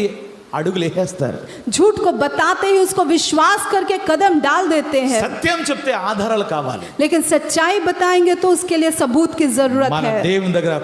అడుగులు వేసేస్తారు. झूठ को बताते ही उसको विश्वास करके कदम डाल देते हैं, సత్యం చెప్తే ఆధారాలు కావాలి. लेकिन सच्चाई बताएंगे तो उसके लिए सबूत की जरूरत మన है. దేవుని దగ్గర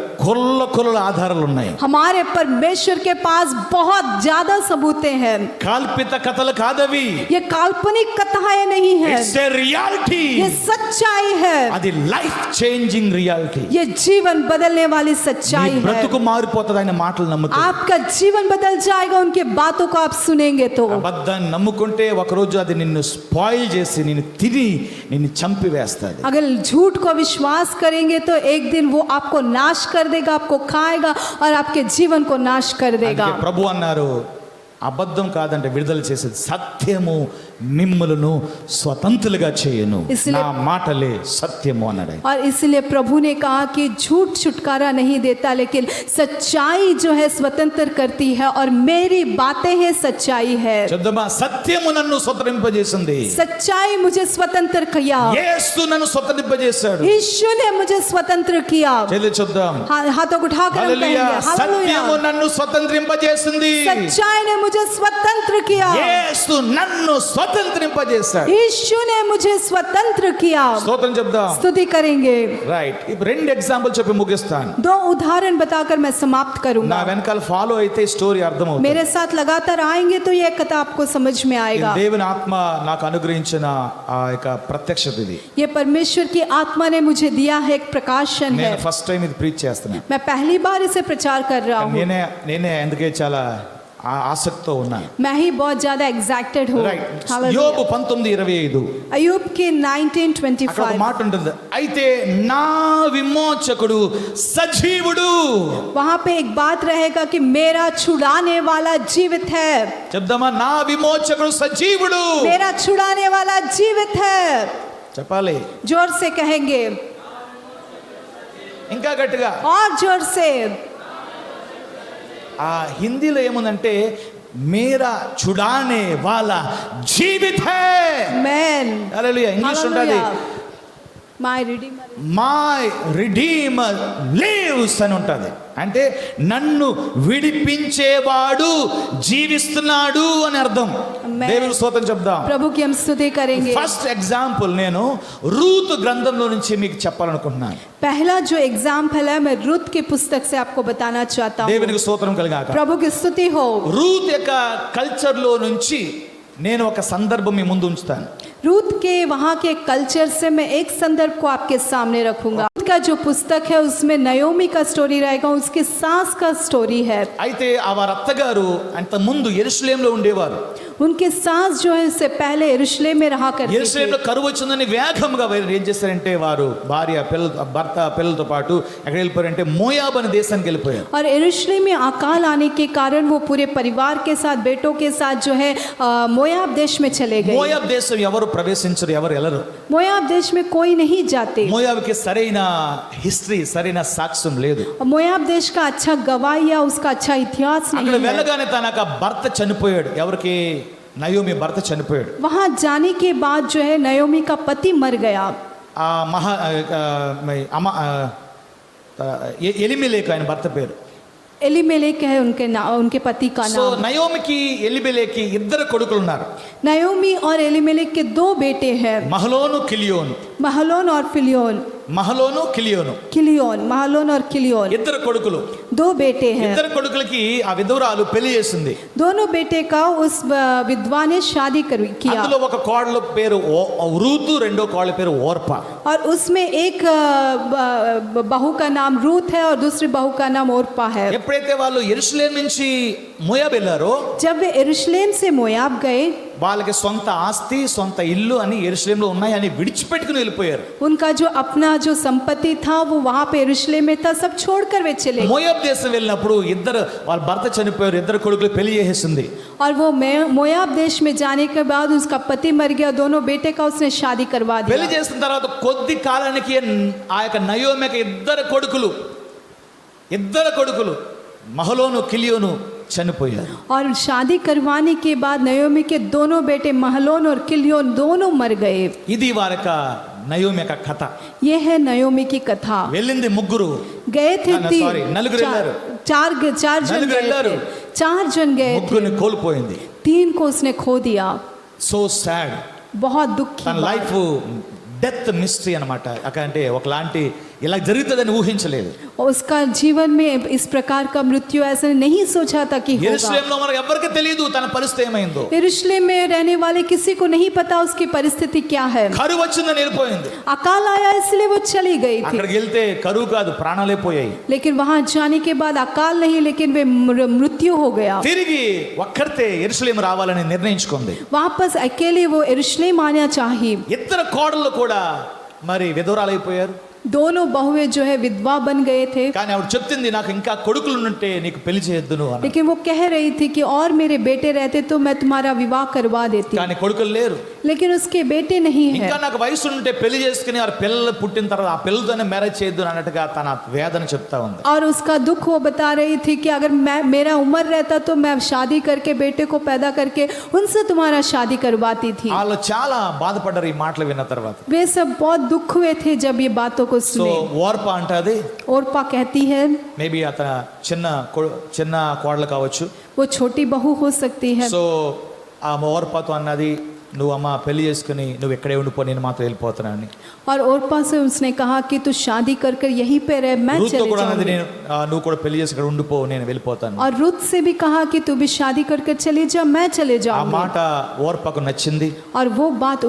కొల్ల ఆధారాలు ఉన్నాయి. हमारे परमेश्वर के पास बहुत ज्यादा सबूतें हैं. కల్పిత కథలు కాదవి. ये काल्पनिक कथाएं नहीं है, ఇట్స్ ఏ రియాలిటీ. ये सच्चाई है. అది లైఫ్ చేంజింగ్ రియాలిటీ. ये जीवन बदलने वाली सच्चाई है. బ్రతుకు మారిపోతుంది ఆయన మాటలు నమ్ముతే. आपका जीवन बदल जाएगा उनके बातों को आप सुनेंगे तो. అబద్ధాన్ని నమ్ముకుంటే ఒకరోజు అది నిన్ను స్పాయిల్ చేసి నిన్ను తిని నిన్ను చంపివేస్తుంది. अगर झूठ को विश्वास करेंगे तो एक दिन वो आपको नाश कर देगा, आपको खाएगा और आपके जीवन को नाश कर देगा. అందుకే ప్రభు అన్నారు, అబద్ధం కాదంటే విడుదల చేసేది సత్యము మిమ్ములను స్వతంత్రులుగా చేయను, నా మాటలే సత్యము అన్నాడు. और इसलिए प्रभु ने कहा कि झूठ छुटकारा नहीं देता, लेकिन सच्चाई जो है स्वतंत्र करती है और मेरी बातें हैं सच्चाई है. చూద్దామా, సత్యము నన్ను స్వతంత్రింపజేసింది. सच्चाई मुझे स्वतंत्र किया, యేసు నన్ను స్వతంత్రింపజేశాడు. यीशु ने मुझे स्वतंत्र किया. చదివి చూద్దాం. हाथों को उठाकर हम హల్లెలూయా. कहेंगे సత్యము हालेलुया. నన్ను స్వతంత్రింపజేసింది. सच्चाई ने मुझे स्वतंत्र किया, యేసు నన్ను స్వతంత్రింపజేశాడు. यीशु ने मुझे स्वतंत्र किया. స్తోత్రం చెప్దాం. स्तुति करेंगे. రైట్. ఇప్పుడు రెండు ఎగ్జాంపుల్ చెప్పి ముగిస్తాను. दो उदाहरण बताकर मैं समाप्त నా करूंगा. వెనకాల ఫాలో అయితే స్టోరీ అర్థమవుతుంది. मेरे साथ लगातार आएंगे तो यह कथा आपको समझ में आएगा. దేవుని ఆత్మ నాకు అనుగ్రహించిన ఆ యొక్క ప్రత్యక్షత ఇది. ये परमेश्वर की आत्मा ने मुझे दिया है, एक प्रकाशन है. నేను ఫస్ట్ టైం ఇది ప్రీచ్ చేస్తున్నా. मैं पहली बार इसे प्रचार कर रहा हूँ. నేనే అందుకే చాలా ఆసక్తితో ఉన్నాను. मैं ही बहुत ज्यादा एग्जैक्टेड हूँ. రైట్. యోబు 19:25 अयूब के అక్కడ ఒక 19:25 మాట ఉంటుంది, అయితే నా విమోచకుడు సజీవుడు. वहाँ पे एक बात रहेगा कि मेरा छुड़ाने वाला जीवित है. చెప్దామా, నా విమోచకుడు సజీవుడు. मेरा छुड़ाने वाला जीवित है. చెప్పాలి जोर से कहेंगे, ఇంకా గట్టిగా. और जोर से. ఆ హిందీలో ఏముందంటే, మేరా చుడానే వాలా జీవిత్ హై. मैन. హల్లెలూయా. ఇంగ్లీష్ ఉంటుంది, my Redeemer. My redeemer lives అని ఉంటుంది. అంటే నన్ను విడిపించేవాడు జీవిస్తున్నాడు అని అర్థం. Amen. దేవుని స్తోత్రం చెప్దాం. प्रभु की हम स्तुति करेंगे. ఫస్ట్ ఎగ్జాంపుల్ నేను రూతు గ్రంథంలో నుంచి మీకు చెప్పాలనుకుంటున్నాను. पहला जो एग्जाम्पल है मैं रुत की पुस्तक से आपको बताना चाहता हूँ. దేవునికి స్తోత్రం కలిగాక. प्रभु की स्तुति हो. రూత్ యొక్క కల్చర్లో నుంచి నేను ఒక సందర్భం మీ ముందు ఉంచుతాను. रूत के वहाँ के कल्चर से मैं एक संदर्भ को आपके सामने रखूंगा. रूत का जो पुस्तक है उसमें नयोमी का स्टोरी रहेगा, उसके सास का स्टोरी है. అయితే ఆ వారి అత్తగారు అంత ముందు యెరూషలేములో ఉండేవారు. उनके सास जो है इससे पहले यरूशलेम में रहा करती थी. యెరూషలేములో కరువు వచ్చిందని వేగంగా వారు ఏం చేశారంటే, వారు భార్య భర్త పిల్లలతో పాటు ఎక్కడ వెళ్ళిపోయారంటే మోయాబ్ అనే దేశానికి వెళ్ళిపోయారు. और यरूशलेम में अकाल आने के कारण वो पूरे परिवार के साथ, बेटों के साथ जो है मोयाब देश में चले गए. మోయాబ్ దేశం ఎవరు ప్రవేశించరు, ఎవరు వెళ్ళరు. मोयाब देश में कोई नहीं जाते. మోయాబ్కి సరైన హిస్టరీ, సరైన సాక్ష్యం లేదు. मोयाब देश का अच्छा गवाही या उसका अच्छा इतिहास అక్కడ नहीं है. వెళ్ళగానే తనక భర్త చనిపోయాడు. ఎవరికి? నయోమి భర్త చనిపోయాడు. वहाँ जाने के बाद जो है नयोमी का पति मर गया. ఆ ఎలిమెలెకు ఆయన భర్త పేరు. एलिमेलेक है उनके पति का సో नाम. నయోమికి ఎలిమెలెకి ఇద్దరు కొడుకులు ఉన్నారు. नयोमी और एलिमेलेक के दो बेटे हैं, మహలోను కిలియోను. महलोन और फिलियोन. మహలోను కిలియోను किलियोन, महलोन और किलियोन, ఇద్దరు కొడుకులు. दो बेटे हैं. ఇద్దరు కొడుకులకి ఆ విధవరాలు పెళ్లి చేసింది. दोनों बेटे का उस विधवा ने शादी किया అందులో ఒక కోడల పేరు రూతు, రెండో కోడల పేరు ఓర్పా. और उसमें एक बहू का नाम रूत है और दूसरी बहू का नाम ओरपा है. ఎప్పుడైతే వాళ్ళు యెరూషలేం నుంచి మోయాబు వెళ్ళారో, जब वे यरूशलेम से मोयाब गए, వాళ్ళకి సొంత ఆస్తి, సొంత ఇల్లు అని యెరూషలేంలో ఉన్నాయని విడిచిపెట్టుకుని వెళ్ళిపోయారు. उनका जो अपना जो संपत्ति था वो वहाँ पे यरूशलेम में था, सब छोड़कर वे चले. మోయాబు దేశం వెళ్ళినప్పుడు ఇద్దరు వాళ్ళ భర్త చనిపోయారు, ఇద్దరు కొడుకులు పెళ్లి చేసేసింది. और वो मोयाब देश में जाने के बाद उसका पति मर गया, दोनों बेटे का उसने शादी करवा పెళ్లి दिया. చేసిన తర్వాత కొద్ది కాలానికి ఆ యొక్క నయోమికి ఇద్దరు కొడుకులు మహలోను కిలియోను చనిపోయారు. और शादी करवाने के बाद नयोमी के दोनों बेटे महलोन और किलियोन दोनों मर गए. ఇది వారక నయోమి యొక్క కథ. ये है नयोमी की कथा. వెళ్ళింది ముగ్గురు, गए थे नलुगुरु వెళ్ళారు. चार जन नलुगुरु गए వెళ్ళారు. थे. 4 जन गए थे, ముగ్గురిని కోల్పోయింది. 3 को उसने खो दिया। So sad. बहुत दुखी తన बात। లైఫ్ డెత్ మిస్టరీ అనమాట. అంటే ఒకలాంటి ఇలా జరుగుతుందని ఊహించలేదు. उसका जीवन में इस प्रकार का मृत्यु ऐसा नहीं सोचा था कि होगा। యెరూషలేములో మనకు ఎవరికి తెలియదు తన పరిస్థితి ఏమైందో. यरूशलेम में रहने वाले किसी को नहीं पता उसकी परिस्थिति क्या है। కరువు వచ్చిందని వెళ్ళిపోయింది. अकाल आया इसलिए वो चली गई थी, అక్కడికి వెళ్తే కరువు కాదు, ప్రాణాలే పోయాయి. लेकिन वहां जाने के बाद अकाल नहीं, लेकिन वे मृत्यु हो गया। తిరిగి ఒక్కరితే యెరూషలేము రావాలని నిర్ణయించుకుంది. वापस अकेले वो यरूशलेम आना चाहिए। ఇద్దరు కోడళ్ళు కూడా మరి విధవరాలైపోయారు. दोनों बहुएं जो है विधवा बन गए थे, కానీ ఆవిడ చెప్తుంది నాకు ఇంకా కొడుకులు ఉంటే నీకు పెళ్లి చేయొద్దును అని. लेकिन वो कह रही थी कि और मेरे बेटे रहते तो मैं तुम्हारा विवाह करवा देती, కానీ కొడుకులు లేరు. लेकिन उसके बेटे नहीं है। ఇంకా నాకు వయసు ఉంటే పెళ్లి చేసుకుని ఆ పిల్లలు పుట్టిన తర్వాత ఆ పిల్లలతోనే మ్యారేజ్ చేయొద్దు అన్నట్టుగా తన వేదన చెప్తా ఉంది. और उसका दुख वो बता रही थी कि अगर मेरा उम्र रहता तो मैं शादी करके बेटे को पैदा करके उनसे तुम्हारा शादी करवाती थी। వాళ్ళు చాలా బాధపడ్డారు ఈ మాటలు విన్న తర్వాత. वे सब बहुत दुख हुए थे जब ये बातों को సో सुने। ఓర్ప అంటది, ओरपा कहती है, మేబీ అతను చిన్న కోడలు కావచ్చు. वो छोटी बहू हो सकती है। సో ఆ ఓర్పతో అన్నది నువ్వు అమ్మ పెళ్లి చేసుకుని నువ్వు ఎక్కడే ఉండిపో, నేను మాత్రం వెళ్ళిపోతున్నాను. और ओरपा से उसने कहा कि तू शादी कर कर यहीं पे रह, मैं రూత్తో चले కూడా అన్నది जाऊंगी। నేను నువ్వు కూడా పెళ్లి చేసి ఇక్కడ ఉండిపో, నేను వెళ్ళిపోతాను. और रुत से भी कहा कि तू भी शादी कर कर चली जा, मैं चले ఆ जाऊंगी। మాట ఓర్పకు నచ్చింది. और वो बात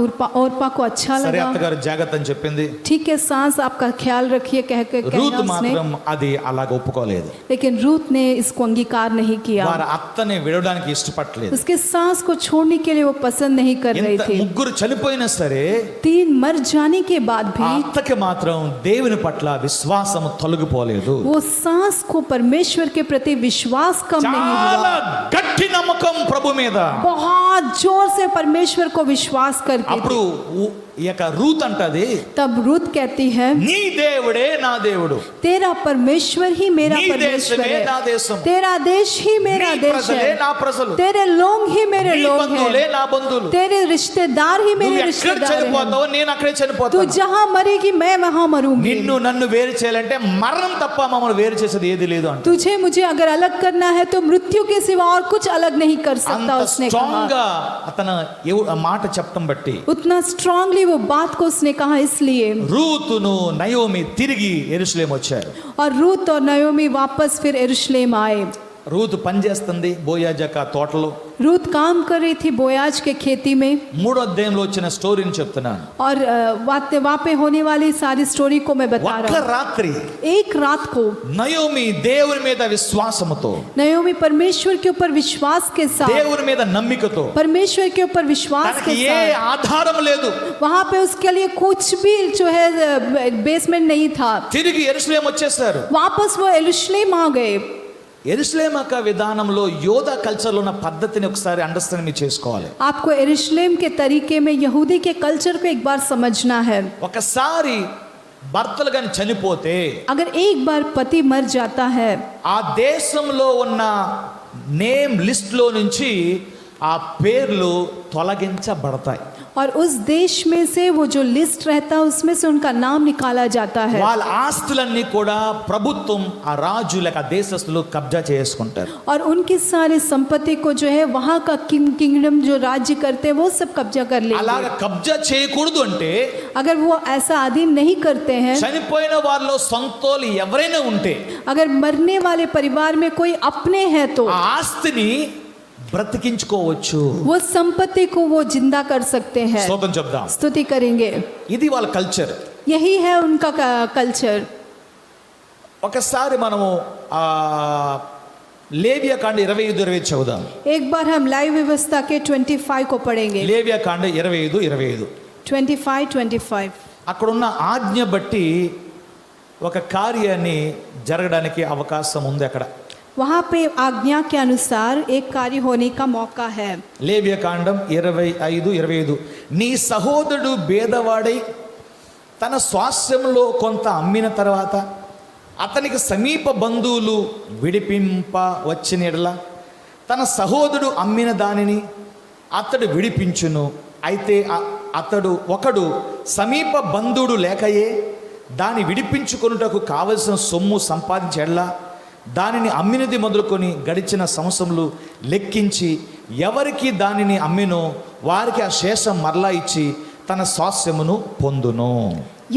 ओरपा को अच्छा సరే लगा। అత్తగారు జాగ్రత్త అని చెప్పింది. ठीक है सास, आपका ख्याल रखिए कह के రూత్ कहना उसने, మాత్రం అది అలాగ ఒప్పుకోలేదు. लेकिन रूत ने इसको अंगीकार नहीं किया। వారి అత్తని విడవడానికి ఇష్టపడలేదు. उसके सास को छोड़ने के लिए वो पसंद नहीं कर रही ఎంత थी। ముగ్గురు చనిపోయినా సరే 3 मर जाने के बाद ఆ भी అత్తకి మాత్రం దేవుని పట్ల విశ్వాసం తొలగిపోలేదు. वो सास को परमेश्वर के प्रति विश्वास कम नहीं చాలా हुआ। గట్టి నమ్మకం ప్రభు మీద. बहुत जोर से परमेश्वर को विश्वास करती అప్పుడు थी। ఈ యొక్క రూత్ అంటది, तब रूत कहती है, నీ దేవుడే నా దేవుడు, तेरा परमेश्वर ही मेरा నీ परमेश्वर దేశమే నా है, దేశం, तेरा देश ही मेरा నీ देश ప్రజలే है, నా ప్రజలు, तेरे लोग ही मेरे నీ लोग బంధువులే हैं, నా బంధువులు. तेरे रिश्तेदार ही నువ్వు मेरे ఎక్కడ रिश्तेदार हैं। చనిపోతావో నేను అక్కడే तू చనిపోతాను. जहां मरेगी मैं वहां मरूंगी। నిన్ను నన్ను వేరు చేయాలంటే మరణం తప్ప మమ్మల్ని వేరు చేసేది ఏది లేదు అంట. तुझे मुझे अगर अलग करना है तो मृत्यु के सिवा और कुछ अलग नहीं कर सकता, అంత उसने స్ట్రాంగ్ कहा। గా అతను ఆ మాట చెప్పడం బట్టి उतना स्ट्रांगली वो बात को उसने कहा, इसलिए రూతును నయోమి తిరిగి యెరూషలేము వచ్చారు. और रूत और नयोमी वापस फिर यरूशलेम आए। రూతు పనిచేస్తుంది బోయాజ్ యొక్క తోటలో. रूत काम कर रही थी बोयाज के खेती में। 3వ అధ్యాయంలో వచ్చిన స్టోరీని చెప్తున్నాను. और वहाँ पे होने वाली सारी स्टोरी को मैं बता ఒక్క रहा हूँ। రాత్రి एक रात को నయోమి దేవుని మీద విశ్వాసముతో, नयोमी परमेश्वर के ऊपर विश्वास के साथ, దేవుని మీద నమ్మికతో, परमेश्वर के ऊपर विश्वास తనకి के ఏ साथ, ఆధారం లేదు, वहाँ पे उसके लिए कुछ भी जो है बेसमेंट नहीं था, తిరిగి యెరూషలేము వచ్చేసారు. वापस वो यरूशलेम आ गए। యెరూషలేము యొక్క విధానంలో యోధా కల్చర్లో ఉన్న పద్ధతిని ఒకసారి అండర్స్టాండ్ మీరు చేసుకోవాలి. आपको यरूशलेम के तरीके में यहूदी के कल्चर को एक बार समझना है। ఒకసారి భర్తలు కానీ చనిపోతే अगर एक बार पति मर जाता है, ఆ దేశంలో ఉన్న నేమ్ లిస్ట్ లో నుంచి ఆ పేర్లు తొలగించబడతాయి. और उस देश में से वो जो लिस्ट रहता है उसमें से उनका नाम निकाला जाता है। వాళ్ళ ఆస్తులన్నీ కూడా ప్రభుత్వం ఆ రాజు లేక దేశస్తులు కబ్జా చేసుకుంటారు. और उनकी सारी संपत्ति को जो है वहाँ का किंगडम जो राज्य करते हैं वो सब कब्जा कर అలాగ लेंगे। కబ్జా చేయకూడదు అంటే अगर वो ऐसा अधीन नहीं करते हैं, చనిపోయిన వాళ్ళలో సొంతోలు ఎవరైనా ఉంటే अगर मरने वाले परिवार में कोई अपने हैं तो ఆ ఆస్తిని బ్రతికించుకోవచ్చు. वो संपत्ति को वो जिंदा कर सकते हैं। స్తోత్రం చెప్దాం. स्तुति करेंगे। ఇది వాళ్ళ కల్చర్. यही है उनका कल्चर। ఒకసారి మనము ఆ లేవియాకాండ 25:25 చదువుదాం. एक बार हम लाइव व्यवस्था के 25 को पढ़ेंगे। లేవియాకాండ 25:25 25 అక్కడున్న ఆజ్ఞ బట్టి ఒక కార్యాన్ని జరగడానికి అవకాశం ఉంది. అక్కడ वहाँ पे आज्ञा के अनुसार एक कार्य होने का मौका है। లేవియాకాండం 25:25 నీ సహోదరుడు భేదవాడై తన స్వాస్థ్యంలో కొంత అమ్మిన తర్వాత అతనికి సమీప బంధువులు విడిపింప వచ్చిన ఎడల తన సహోదరుడు అమ్మిన దానిని అతడు విడిపించును. అయితే ఒకడు సమీప బంధువుడు లేకయే దాన్ని విడిపించుకొనుటకు కావలసిన సొమ్ము సంపాదించేలా దానిని అమ్మినది మొదలుకొని గడిచిన సంవత్సరములు లెక్కించి ఎవరికి దానిని అమ్మినో వారికి ఆ శేషం మరలా ఇచ్చి తన స్వాస్యమును పొందును.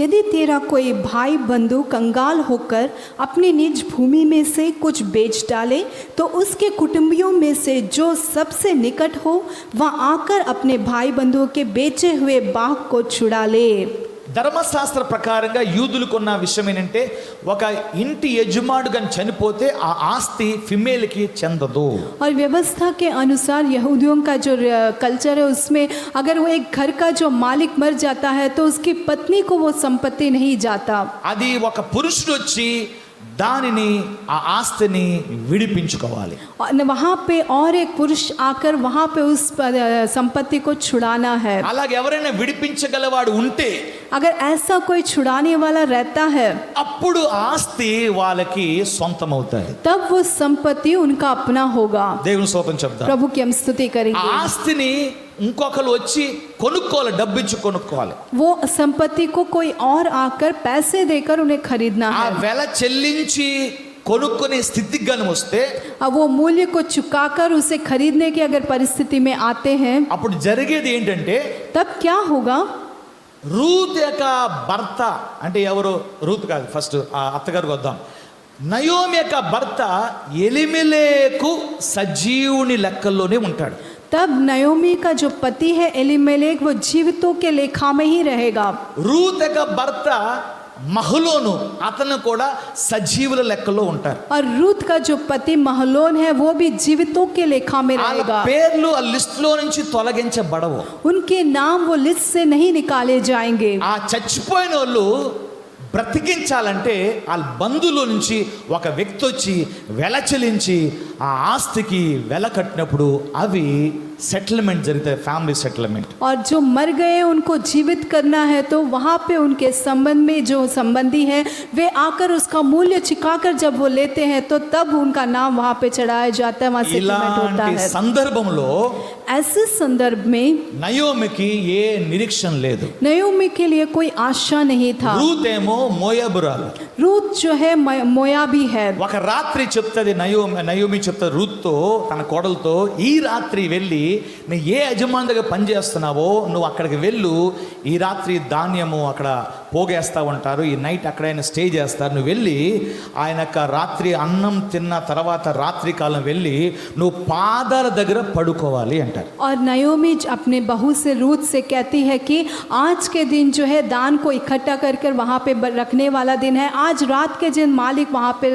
यदि तेरा कोई भाई बंधु कंगाल होकर अपनी निज भूमि में से कुछ बेच डाले तो उसके कुटुंबियों में से जो सबसे निकट हो वह आकर अपने भाई बंधुओं के बेचे हुए बाग को छुड़ा ले. ధర్మశాస్త్ర ప్రకారంగా యూదులకున్న విషయం ఏంటంటే ఒక ఇంటి యజమానుడు కానీ చనిపోతే ఆ ఆస్తి ఫిమేల్కి చెందదు. और व्यवस्था के अनुसार यहूदियों का जो कल्चर है उसमें अगर वो एक घर का जो मालिक मर जाता है तो उसकी पत्नी को वो संपत्ति नहीं जाता. అది ఒక పురుషుడు వచ్చి దానిని ఆ ఆస్తిని విడిపించుకోవాలి. और वहाँ पे और एक पुरुष आकर वहाँ पे उस संपत्ति को छुड़ाना है. అలాగే ఎవరైనా విడిపించగలవాడు ఉంటే अगर ऐसा कोई छुड़ाने वाला रहता है అప్పుడు ఆస్తి వాళ్ళకి సొంతం అవుతాయి. तब वो संपत्ति उनका अपना होगा. దేవుని స్తోత్రం చెప్తాం. प्रभु की हम स्तुति ఆ करेंगे. ఆస్తిని ఇంకొకరు వచ్చి కొనుక్కోవాలి, డబ్బిచ్చి కొనుక్కోవాలి. वो संपत्ति को कोई और आकर पैसे देकर उन्हें खरीदना ఆ है. వెల చెల్లించి కొనుక్కునే స్థితికి గాని వస్తే अब वो मूल्य को चुकाकर उसे खरीदने की अगर परिस्थिति में आते हैं అప్పుడు జరిగేది ఏంటంటే तब क्या होगा. రూత్ యొక్క భర్త అంటే ఎవరు, రూత్ కాదు, ఫస్ట్ ఆ అత్తగారికి వద్దాం. నయోమి యొక్క భర్త ఎలిమెలేకు సజీవుని లెక్కల్లోనే ఉంటాడు. तब नयोमी का जो पति है एलीमेलेक वो जीवितों के लेखा में ही रहेगा. రూత్ యొక్క భర్త మహలోను అతను కూడా సజీవుల లెక్కలో ఉంటారు. और रूत का जो पति महलोन है वो भी जीवितों के लेखा में వాళ్ళ रहेगा. పేర్లు ఆ లిస్ట్ లో నుంచి తొలగించబడవు. उनके नाम वो लिस्ट से नहीं निकाले जाएंगे. ఆ చచ్చిపోయిన వాళ్ళు బ్రతికించాలంటే వాళ్ళ బంధువుల నుంచి ఒక వ్యక్తి వచ్చి వెల చెల్లించి ఆ ఆస్తికి వెల కట్టినప్పుడు అవి सेटलमेंट जरिए फैमिली सेटलमेंट. और जो मर गए उनको जीवित करना है तो वहाँ पे उनके संबंध में जो संबंधी हैं वे आकर उसका मूल्य चुकाकर जब वो लेते हैं तो तब उनका नाम वहाँ पे चढ़ाया जाता है, वहाँ सेटलमेंट होता है. సందర్భంలో ऐसे संदर्भ में నయోమికి ఏ నిరీక్షణ లేదు. नयोमी के लिए कोई आशा नहीं था. రూత్ ఏమో మోయాబురాలు. रूत जो है मोयाबी है. ఒక రాత్రి చెప్తుంది నయోమి చెప్తుంది రూత్తో తన కోడలతో, ఈ రాత్రి వెళ్ళి నువ్వు ఏ యజమాని దగ్గర పని చేస్తున్నావో నువ్వు అక్కడికి వెళ్ళు, ఈ రాత్రి ధాన్యము అక్కడ పోగేస్తూ ఉంటారు, ఈ నైట్ అక్కడైనా స్టే చేస్తారు, నువ్వు వెళ్ళి ఆయన రాత్రి అన్నం తిన్న తర్వాత రాత్రి కాలం వెళ్ళి నువ్వు పాదాల దగ్గర పడుకోవాలి అంటారు. और नयोमी अपने बहू से रूत से कहती है कि आज के दिन जो है दान को इकट्ठा कर कर वहाँ पे रखने वाला दिन है, आज रात के दिन मालिक वहाँ पे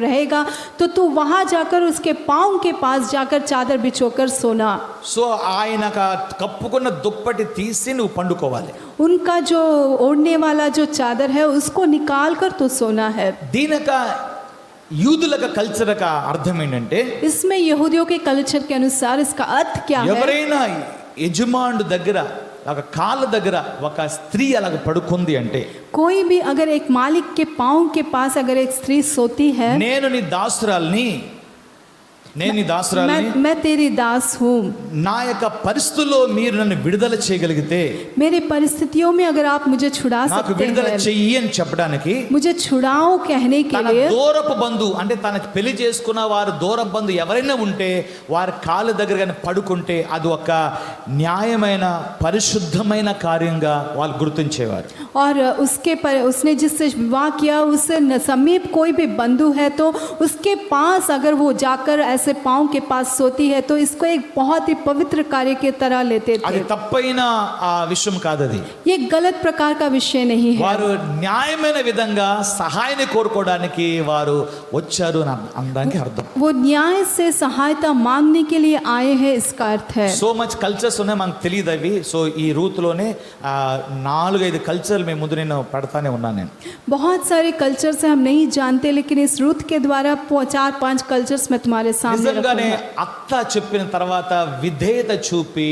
रहेगा तो तू वहाँ जाकर उसके पाँव के पास जाकर चादर बिछोकर सोना. సో ఆయన కప్పుకున్న దుప్పటి తీసి నువ్వు పండుకోవాలి. उनका जो ओढ़ने वाला जो चादर है उसको निकाल कर तो सोना है. దీనక యూదులక కల్చర్ యొక్క అర్థం ఏంటంటే इसमें यहूदियों के कल्चर के अनुसार इसका अर्थ क्या है. ఎవరైనా యజమానుడి దగ్గర ఒక కాళ్ళ దగ్గర ఒక స్త్రీ అలాగ పడుకుంది అంటే, कोई भी अगर एक मालिक के पाँव के पास अगर एक स्त्री सोती है, నేను నీ దాసురాల్ని, నేను నీ దాసురాల్ని, मैं तेरी दास हूँ, నా యొక్క పరిస్థితుల్లో మీరు నన్ను విడుదల చేయగలిగితే, मेरे परिस्थितियों में अगर आप मुझे छुड़ा నాకు सकते విడుదల हैं, చెయ్యి అని చెప్పడానికి मुझे छुड़ाओ कहने के తన लिए దూరపు బంధు అంటే తన పెళ్లి చేసుకున్న వారు దూరపు బంధు ఎవరైనా ఉంటే వారి కాళ్ళ దగ్గర కానీ పడుకుంటే అది ఒక న్యాయమైన పరిశుద్ధమైన కార్యంగా వాళ్ళు గుర్తించేవారు. और उसने जिससे विवाह किया उससे समीप कोई भी बंधु है तो उसके पास अगर वो जाकर ऐसे पाँव के पास सोती है तो इसको एक बहुत ही पवित्र कार्य की तरह लेते అది थे. తప్పైన ఆ విషయం కాదది. ये गलत प्रकार का विषय नहीं है. వారు న్యాయమైన విధంగా సహాయాన్ని కోరుకోవడానికి వారు వచ్చారు అని అనడానికి అర్థం. वो न्याय से सहायता मांगने के लिए आए हैं, इसका अर्थ है. సో మచ్ కల్చర్స్ ఉన్నాయి, మనకు తెలియదు అవి. సో ఈ రూత్లోనే 4-5 కల్చర్లు మేము ముందు నేను పెడతానే ఉన్నాను నేను. बहुत सारे कल्चर से हम नहीं जानते लेकिन इस रूथ के द्वारा 4-5 कल्चर्स मैं तुम्हारे सामने నిజంగానే रखूंगा. అత్త చెప్పిన తర్వాత విధేయత చూపి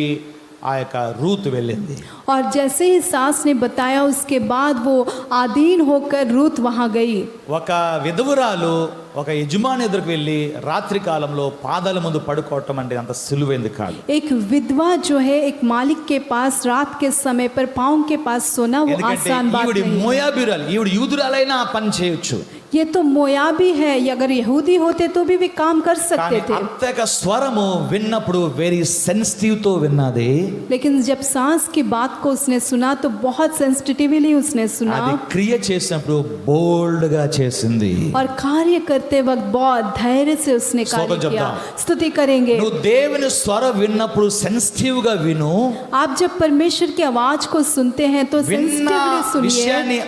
ఆ యొక్క రూత్ వెళ్ళింది. और जैसे ही सास ने बताया उसके बाद वो आधीन होकर रूथ वहाँ गई. ఒక విధవురాలు ఒక యజమాని ఎదురుకు వెళ్ళి రాత్రి కాలంలో పాదాల ముందు పడుకోవటం అంటే అంత సులువైంది కాదు. एक विधवा जो है एक मालिक के पास रात के समय पर पाँव के पास सोना वो ఎందుకంటే आसान बात ఈవిడ नहीं है. మోయాబీరాలు, ఈవిడ యూదురాలైనా ఆ పని చేయొచ్చు. ये तो मोयाबी है, अगर यहूदी होते तो भी वे काम कर కానీ सकते थे। అత్త యొక్క స్వరము విన్నప్పుడు వెరీ సెన్సిటివ్ తో విన్నది. लेकिन जब सास की बात को उसने सुना तो बहुत सेंसिटिवली उसने सुना అది క్రియ చేసినప్పుడు బోల్డ్ గా చేసింది. और कार्य करते वक्त बहुत धैर्य से उसने कार्य స్తోత్రం किया। చెప్దాం. स्तुति करेंगे। నువ్వు దేవుని స్వరం విన్నప్పుడు సెన్సిటివ్ గా విను. आप जब परमेश्वर की आवाज को सुनते हैं तो విన్న सेंसिटिवली सुनिए, విషయాన్ని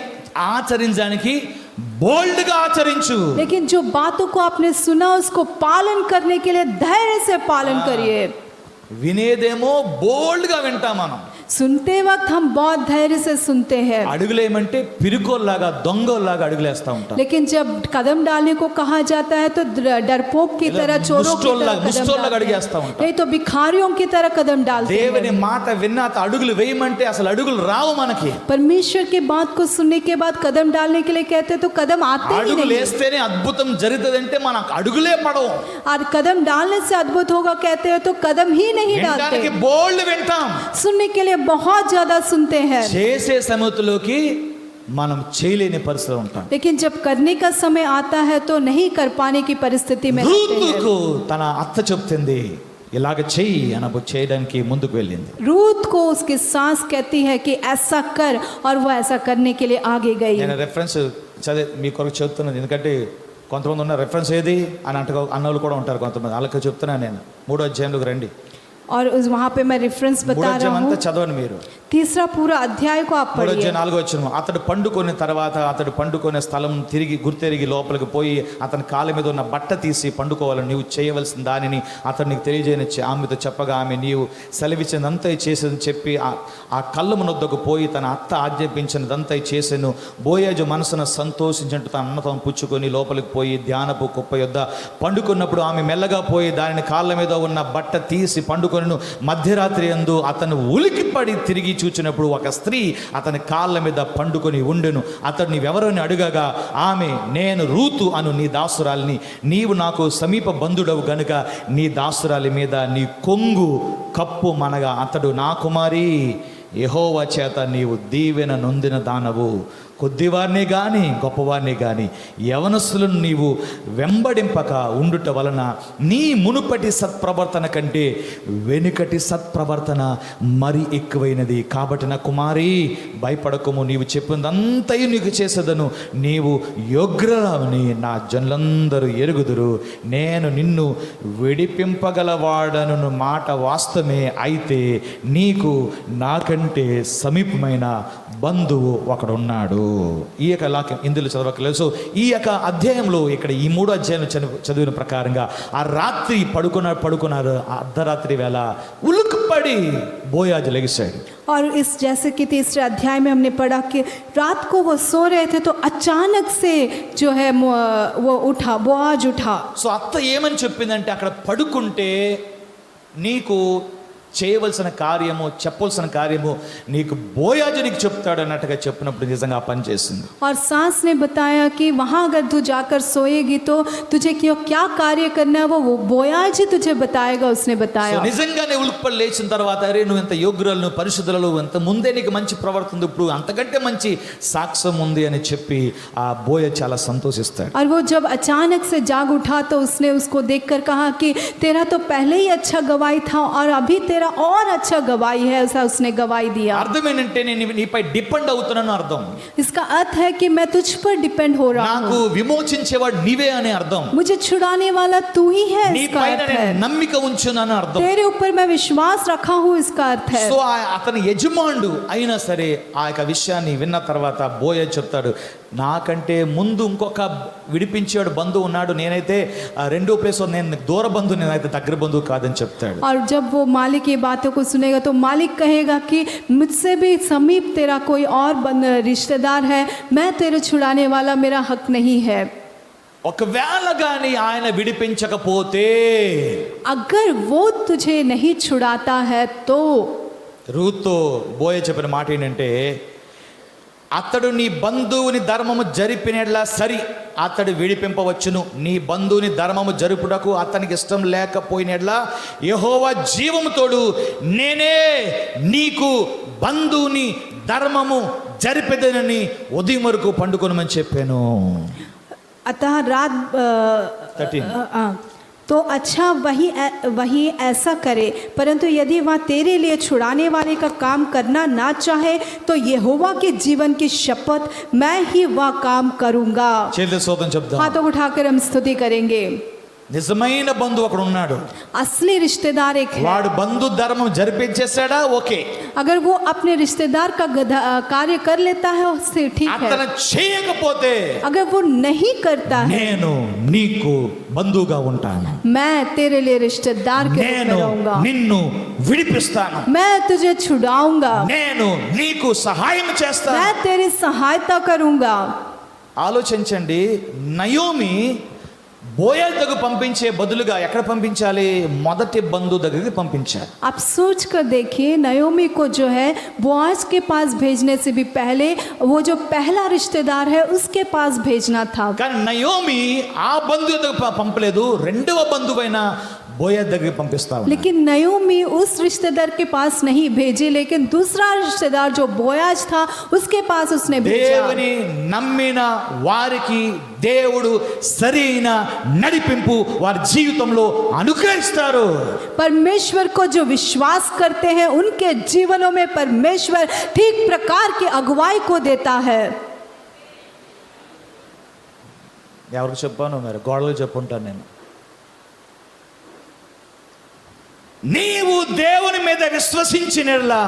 ఆచరించడానికి బోల్డ్ గా ఆచరించు. लेकिन जो बातों को आपने सुना उसको पालन करने के लिए धैर्य से पालन करिए। వినేదేమో బోల్డ్ గా వింటాం మనం. सुनते वक्त हम बहुत धैर्य से सुनते हैं, అడుగులేమంటే పిరుకోల్లాగా దొంగోల్లాగా అడుగులేస్తా ఉంటాం. लेकिन जब कदम डालने को कहा जाता है तो डरपोक की तरह, चोरों की तरह कदम ముష్టోల్లాగా डालते అడిగేస్తా हैं, ఉంటాం. नहीं तो भिखारियों की तरह कदम डालते దేవుని हैं। మాట విన్నాక అడుగులు వేయమంటే అసలు అడుగులు రావు మనకి. परमेश्वर की बात को सुनने के बाद कदम डालने के लिए कहते हैं तो कदम आते ही అడుగులు नहीं, వేస్తేనే అద్భుతం జరుగుతుందంటే మనకు అడుగులే పడవు. और कदम डालने से अद्भुत होगा कहते हैं तो कदम ही नहीं వినడానికి डालते। బోల్డ్ వింటాం, सुनने के लिए बहुत ज्यादा सुनते हैं, చేసే సమయంలోకి మనం చేయలేని పరిస్థితిలో ఉంటాం. लेकिन जब करने का समय आता है तो नहीं कर पाने की परिस्थिति में रहते हैं। రూతుకు తన అత్త చెప్తుంది ఇలాగ చెయ్యి అన్నప్పుడు చేయడానికి ముందుకు వెళ్ళింది. रूत को उसकी सास कहती है कि ऐसा कर, और वो ऐसा करने के लिए आगे गई। నేను రెఫరెన్స్ చదివి మీ కొరకు చెప్తున్నాను, ఎందుకంటే కొంతమంది ఉన్న రెఫరెన్స్ ఏది అని అన్నోళ్ళు కూడా ఉంటారు కొంతమంది. వాళ్ళకి చెప్తున్నాను నేను. 3వ అధ్యాయంలోకి రండి. और उस वहाँ पे मैं रेफरेंस 3వ बता అధ్యాయం रहा అంతా हूँ, చదవండి మీరు. तीसरा पूरा अध्याय को आप 3వ पढ़िए। అధ్యాయం 4వ వచనం. అతడు పండుకున్న తర్వాత అతడు పండుకునే స్థలం తిరిగి గుర్తెరిగి లోపలికి పోయి అతని కాళ్ళ మీద ఉన్న బట్ట తీసి పండుకోవాలని నీవు చేయవలసిన దానిని అతడు నీకు తెలియజేయని ఆమెతో చెప్పగా ఆమె నీవు సెలవిచ్చినంతా చేసేదని చెప్పి ఆ కళ్ళము నొద్దకు పోయి తన అత్త ఆజ్ఞాపించినదంతా చేసెను. బోయాజు మనసున సంతోషించినట్టు తన అన్నతో పుచ్చుకొని లోపలికి పోయి ధ్యానపు కుప్ప యొద్ద పండుకున్నప్పుడు ఆమె మెల్లగా పోయి దానిని కాళ్ళ మీద ఉన్న బట్ట తీసి పండుకొనెను. మధ్యరాత్రి యందు అతను ఉలికిపడి తిరిగి చూచినప్పుడు ఒక స్త్రీ అతని కాళ్ళ మీద పండుకొని ఉండెను. అతడు నీవెవరని అడుగగా ఆమె నేను రూతు అను నీ దాసురాలిని, నీవు నాకు సమీప బంధుడవు గనుక నీ దాసురాలి మీద నీ కొంగు కప్పు మనగా. అతడు నా కుమారి, యెహోవా చేత నీవు దీవెన నొందిన దానవు, కొద్దివారిని కానీ గొప్పవారిని కానీ యవనస్తులను నీవు వెంబడింపక ఉండుట వలన నీ మునుపటి సత్ప్రవర్తన కంటే వెనుకటి సత్ప్రవర్తన మరి ఎక్కువైనది. కాబట్టి నా కుమారి భయపడకము, నీవు చెప్పిందంతయు నీకు చేసేదను, నీవు యోగ్యురాలని నా జనులందరూ ఎరుగుదురు. నేను నిన్ను విడిపింపగలవాడను మాట వాస్తవమే, అయితే నీకు నాకంటే సమీపమైన బంధువు ఒకడున్నాడు. ఈ యొక్క వాక్యం ఇందులో చదవకలేదు. సో ఈ యొక్క అధ్యాయంలో ఇక్కడ ఈ 3వ అధ్యాయం చదివిన ప్రకారంగా ఆ రాత్రి పడుకున్నారు. ఆ అర్ధరాత్రి వేళ ఉలుకుపడి బోయాజు లెగిశాడు. और इस जैसे कि तीसरे अध्याय में हमने पढ़ा कि रात को वो सो रहे थे तो अचानक से जो है वो उठा, बोआज उठा। సో అత్త ఏమని చెప్పిందంటే అక్కడ పడుకుంటే నీకు చేయవలసిన కార్యము చెప్పవలసిన కార్యము నీకు బోయాజు నీకు చెప్తాడు అన్నట్టుగా చెప్పినప్పుడు నిజంగా ఆ పని చేసింది. और सास ने बताया कि वहाँ अगर तू जाकर सोएगी तो तुझे क्यों क्या कार्य करना है वो बोयाज ही तुझे बताएगा, उसने సో बताया। నిజంగానే ఉలుకుపడి లేచిన తర్వాత అరే నువ్వు ఎంత యోగ్యురాలు, నువ్వు పరిశుద్ధులు, ఎంత ముందే నీకు మంచి ప్రవర్తన ఉంది, ఇప్పుడు అంతకంటే మంచి సాక్ష్యం ఉంది అని చెప్పి ఆ బోయ చాలా సంతోషిస్తాడు. और वो जब अचानक से जाग उठा तो उसने उसको देखकर कहा कि तेरा तो पहले ही अच्छा गवाही था और अभी तेरा और अच्छा गवाही है, ऐसा उसने गवाही दिया। అర్థం ఏంటంటే నేను నీపై డిపెండ్ అవుతున్నాను అర్థం. इसका अर्थ है कि मैं तुझ पर डिपेंड हो रहा నాకు हूँ, విమోచించేవాడు నీవే అనే అర్థం. मुझे छुड़ाने वाला तू ही है, నీ इसका పైన अर्थ నేను है। నమ్మిక ఉంచున్నాను అర్థం. तेरे ऊपर मैं विश्वास रखा हूँ, इसका अर्थ है। సో అతని యజమానుడు అయినా సరే ఆ యొక్క విషయాన్ని విన్న తర్వాత బోయ చెప్తాడు, నాకంటే ముందు ఇంకొక విడిపించాడు బంధువు ఉన్నాడు, నేనైతే రెండో ప్లేస్ నేను దూర బంధువు, నేనైతే దగ్గర బంధువు కాదని చెప్తాడు. और जब वो मालिक ये बातों को सुनेगा तो मालिक कहेगा कि मुझसे भी समीप तेरा कोई और रिश्तेदार है, मैं तेरे छुड़ाने वाला मेरा हक नहीं है। ఒకవేళ కానీ ఆయన విడిపించకపోతే, अगर वो तुझे नहीं छुड़ाता है तो, రూతు బోయ చెప్పిన మాట ఏంటంటే అతడు నీ బంధువుని ధర్మము జరిపినట్లా సరి అతడు విడిపింపవచ్చును, నీ బంధువుని ధర్మము జరుపుటకు అతనికి ఇష్టం లేకపోయినట్లా యెహోవా జీవము తోడు నేనే నీకు బంధువుని ధర్మము జరిపెదనని ఉదయం వరకు పండుకొనమని చెప్పాను. अतः रात 13 तो अच्छा वही ऐसा करे, परंतु यदि वह तेरे लिए छुड़ाने वाले का काम करना ना चाहे तो यहोवा के जीवन की शपथ मैं ही वह काम करूँगा। చేతుల స్తోత్రం చెప్దాం. हाथों उठाकर हम स्तुति करेंगे। నిజమైన బంధువు అక్కడ ఉన్నాడు. असली रिश्तेदार एक है। వాడు బంధు ధర్మం జరిపించేశాడా ఓకే. अगर वो अपने रिश्तेदार का कार्य कर लेता है उससे ठीक है। అతను చేయకపోతే अगर वो नहीं करता है నేను నీకు బంధువుగా ఉంటాను, मैं तेरे लिए रिश्तेदार के रूप में నేను रहूंगा, నిన్ను విడిపిస్తాను, मैं तुझे छुड़ाऊंगा, నేను నీకు సహాయం చేస్తాను. मैं तेरी सहायता करूंगा। ఆలోచించండి, నయోమి బోయజ్ దగ్గర పంపించే బదులుగా ఎక్కడ పంపించాలి? మొదటి బంధువు దగ్గరికి పంపించాలి. आप सोच कर देखिए, नयोमी को जो है बोआज के पास भेजने से भी पहले वो जो पहला रिश्तेदार है उसके पास भेजना था। కానీ నయోమి ఆ బంధువు దగ్గర పంపలేదు, రెండవ బంధువైన బోయజ్ దగ్గరికి పంపిస్తా ఉంది. लेकिन नयोमी उस रिश्तेदार के पास नहीं भेजी, लेकिन दूसरा रिश्तेदार जो बोयाज था उसके पास उसने भेजा। దేవుని నమ్మిన వారికి దేవుడు సరైన నడిపింపు వారి జీవితంలో అనుగ్రహిస్తారు. परमेश्वर को जो विश्वास करते हैं उनके जीवनों में परमेश्वर ठीक प्रकार की अगुवाई को देता है। ఎవరికి చెప్పాను? మరి గోడలు చెప్పుంటాను నేను. నీవు దేవుని మీద విశ్వసించినలా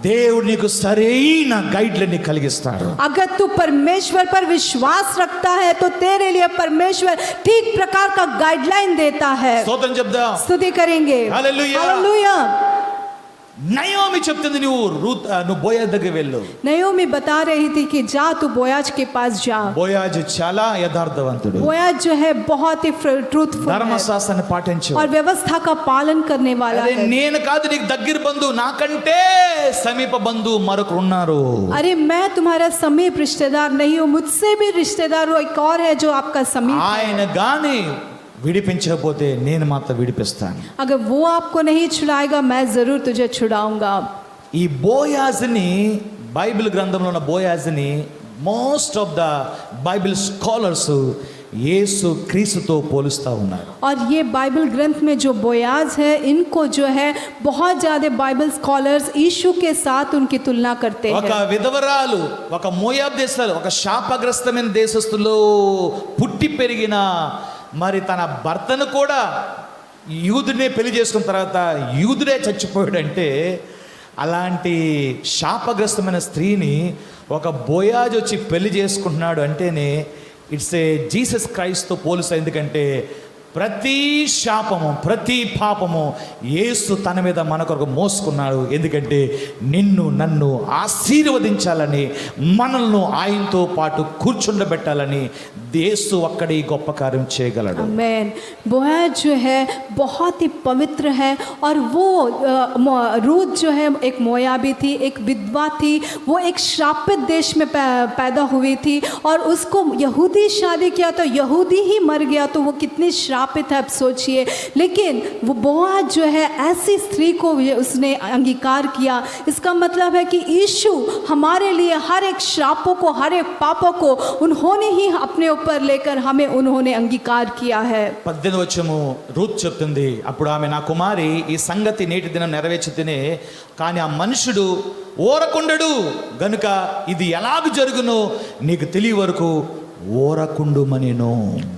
దేవుడు నీకు సరైన గైడ్లైన్ కలిగిస్తాడు. अगर तू परमेश्वर पर विश्वास रखता है तो तेरे लिए परमेश्वर ठीक प्रकार का गाइडलाइन देता है। స్తోత్రం చెప్దాం. स्तुति करेंगे। हालेलुया। हालेलुया। నయోమి చెప్తుంది నువ్వు బోయాజ్ దగ్గర వెళ్ళు. नयोमी बता रही थी कि जा तू बोयाज के पास जा। బోయాజ్ చాలా యథార్థవంతుడు, बोयाज जो है बहुत ही ट्रूथफुल है ధర్మశాస్త్రాన్ని పాటించు. और व्यवस्था का पालन करने वाला అరే है। నేను కాదు నీకు దగ్గర బంధువు, నాకంటే సమీప బంధువు మరొకరు ఉన్నారు. अरे मैं तुम्हारा समीप रिश्तेदार नहीं हूँ, मुझसे भी रिश्तेदार वो एक और है जो आपका समीप है। ఆయన గాని విడిపించకపోతే నేను మాత్రం విడిపిస్తాను. अगर वो आपको नहीं छुड़ाएगा मैं जरूर तुझे छुड़ाऊंगा। ఈ బోయాజ్ని, బైబిల్ గ్రంథంలో ఉన్న బోయాజ్ని most of the Bible scholars యేసు క్రీస్తుతో పోలుస్తా ఉన్నారు. और ये बाइबल ग्रंथ में जो बोयाज है इनको जो है बहुत ज़्यादा बाइबल स्कॉलर्स यीशु के साथ उनकी तुलना करते ఒక हैं। విధవరాలు, ఒక మోయాబ్ దేశాలు, ఒక శాపగ్రస్తమైన దేశస్తులో పుట్టి పెరిగిన మరి తన భర్తను కూడా యూదునే పెళ్లి చేసుకున్న తర్వాత యూదుడే చచ్చిపోయాడంటే, అలాంటి శాపగ్రస్తమైన స్త్రీని ఒక బోయాజ్ వచ్చి పెళ్లి చేసుకుంటున్నాడు అంటేనే ఇట్స్ ఏ జీసస్ క్రైస్ట్తో పోలుస్తా. ఎందుకంటే ప్రతి శాపము, ప్రతి పాపము యేసు తన మీద మన కొరకు మోసుకున్నాడు. ఎందుకంటే నిన్ను నన్ను ఆశీర్వదించాలని, మనల్ని ఆయనతో పాటు కూర్చుండబెట్టాలని యేసు ఒక్కడే గొప్ప కార్యం చేయగలడు. आमेन। बोयाज जो है बहुत ही पवित्र है और वो रूत जो है एक मोयाबी थी, एक विधवा थी, वो एक श्रापित देश में पैदा हुई थी और उसको यहूदी शादी किया तो यहूदी ही मर गया, तो वो कितनी श्रापित है आप सोचिए। लेकिन वो बोआज जो है ऐसी स्त्री को उसने अंगीकार किया। इसका मतलब है कि यीशु हमारे लिए हर एक श्रापों को, हर एक पापों को उन्होंने ही अपने ऊपर लेकर हमें उन्होंने अंगीकार किया है। 18వ వచనము రూత్ చెప్తుంది, అప్పుడు ఆమె నా కుమారి ఈ సంగతి నేటి దినం నెరవేర్చితేనే కానీ ఆ మనుషుడు ఓరకుండడు గనుక ఇది ఎలాగ జరుగునో నీకు తెలియ వరకు ఓరకుండుమనెను.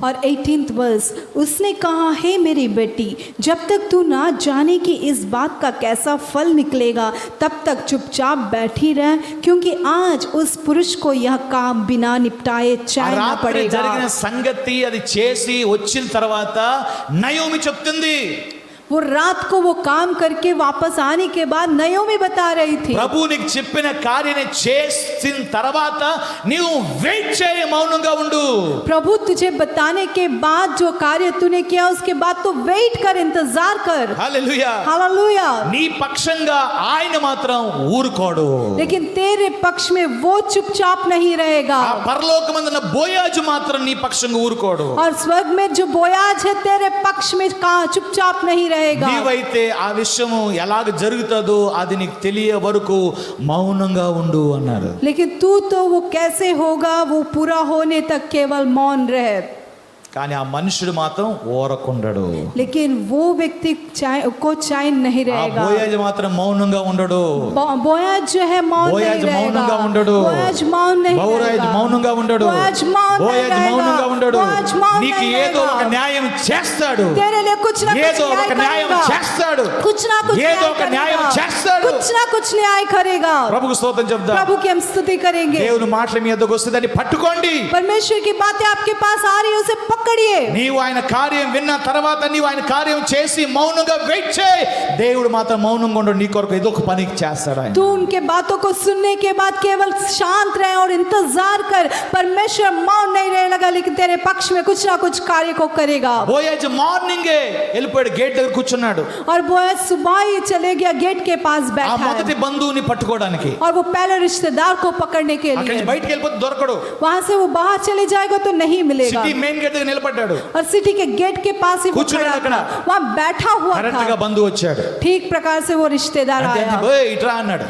और 18th वर्स, उसने कहा हे मेरी बेटी, जब तक तू ना जाने कि इस बात का कैसा फल निकलेगा तब तक चुपचाप बैठी रह, क्योंकि आज उस पुरुष को यह काम बिना निपटाए ఆ चैन न రాత్రి జరిగిన पड़ेगा। సంగతి అది చేసి వచ్చిన తర్వాత నయోమి చెప్తుంది, वो रात को वो काम करके वापस आने के बाद नयोमी बता रही थी, ప్రభు నీకు చెప్పిన కార్యాన్ని చేసిన తర్వాత నీవు వెయిట్ చేయి, మౌనంగా ఉండు. प्रभु तुझे बताने के बाद जो कार्य तूने किया उसके बाद तो वेट कर, इंतजार कर। హల్లెలూయా. हालेलुया। నీ పక్షంగా ఆయన మాత్రం ఊరుకోడు. लेकिन तेरे पक्ष में वो चुपचाप नहीं रहेगा, ఆ పరలోకమందున్న బోయాజు మాత్రం నీ పక్షంగా ఊరుకోడు. और स्वर्ग में जो बोयाज है तेरे पक्ष में कहाँ चुपचाप नहीं रहेगा। నీవైతే ఆ విషయము ఎలాగ జరుగుతుందో అది నీకు తెలియ వరకు మౌనంగా ఉండు అన్నారు. लेकिन तू तो वो कैसे होगा वो पूरा होने तक केवल मौन रहे। కానీ ఆ మనుషుడు మాత్రం ఓరకుండడు. लेकिन वो व्यक्ति को चैन नहीं ఆ रहेगा. బోయాజు మాత్రం మౌనంగా ఉండడు. बोयाज जो है मौन नहीं బోయాజు रहेगा. మౌనంగా ఉండడు. बोयाज मौन नहीं బోయాజు रहेगा. మౌనంగా ఉండడు. बोयाज मौन नहीं బోయాజు మౌనంగా रहेगा. ఉండడు. बोयाज मौन నీకు नहीं ఏదో ఒక रहेगा. న్యాయం చేస్తాడు. तेरे लिए कुछ ना ఏదో कुछ ఒక न्याय న్యాయం करेगा. చేస్తాడు. कुछ ना कुछ ఏదో न्याय ఒక న్యాయం करेगा. చేస్తాడు. कुछ ना कुछ न्याय करेगा. ప్రభుకు స్తోత్రం చెప్దాం. प्रभु की हम स्तुति करेंगे. దేవుని మాటల మీ యొద్దకు వస్తే దాన్ని పట్టుకోండి. परमेश्वर की बातें आपके पास आ रही है, उसे पकड़िए. నీవు ఆయన కార్యం విన్న తర్వాత నీవు ఆయన కార్యం చేసి మౌనంగా వెయిట్ చేయి. దేవుడు మాత్రం మౌనంగా ఉండడు. నీ కొరకు ఏదో ఒక పని చేస్తాడు ఆయన. तू उनके बातों को सुनने के बाद केवल शांत रहे और इंतजार कर. परमेश्वर मौन नहीं रहेगा, लेकिन तेरे पक्ष में कुछ ना कुछ कार्य को करेगा. బోయాజు మార్నింగే వెళ్ళిపోయాడు, గేట్ దగ్గర కూర్చున్నాడు. और बोयाज सुबह ही चले गया, गेट के पास ఆ बैठा మొదటి है. బంధువుని పట్టుకోవడానికి. और वो पहले रिश्तेदार को पकड़ने के అక్కడి लिए నుంచి బయటికి వెళ్ళిపోతే దొరకడు. वहां से वो बाहर चले जाएगा तो नहीं मिलेगा. సిటీ మెయిన్ గేట్ దగ్గర నిలబడ్డాడు. और सिटी के गेट के पास ही वो కూర్చున్నాడు खड़ा అక్కడ. था. वहां बैठा हुआ కరెక్ట్ గా था. బంధువు వచ్చాడు. ठीक प्रकार से वो रिश्तेदार అంటే आया. ఓయ్ ఇట్రా అన్నాడు.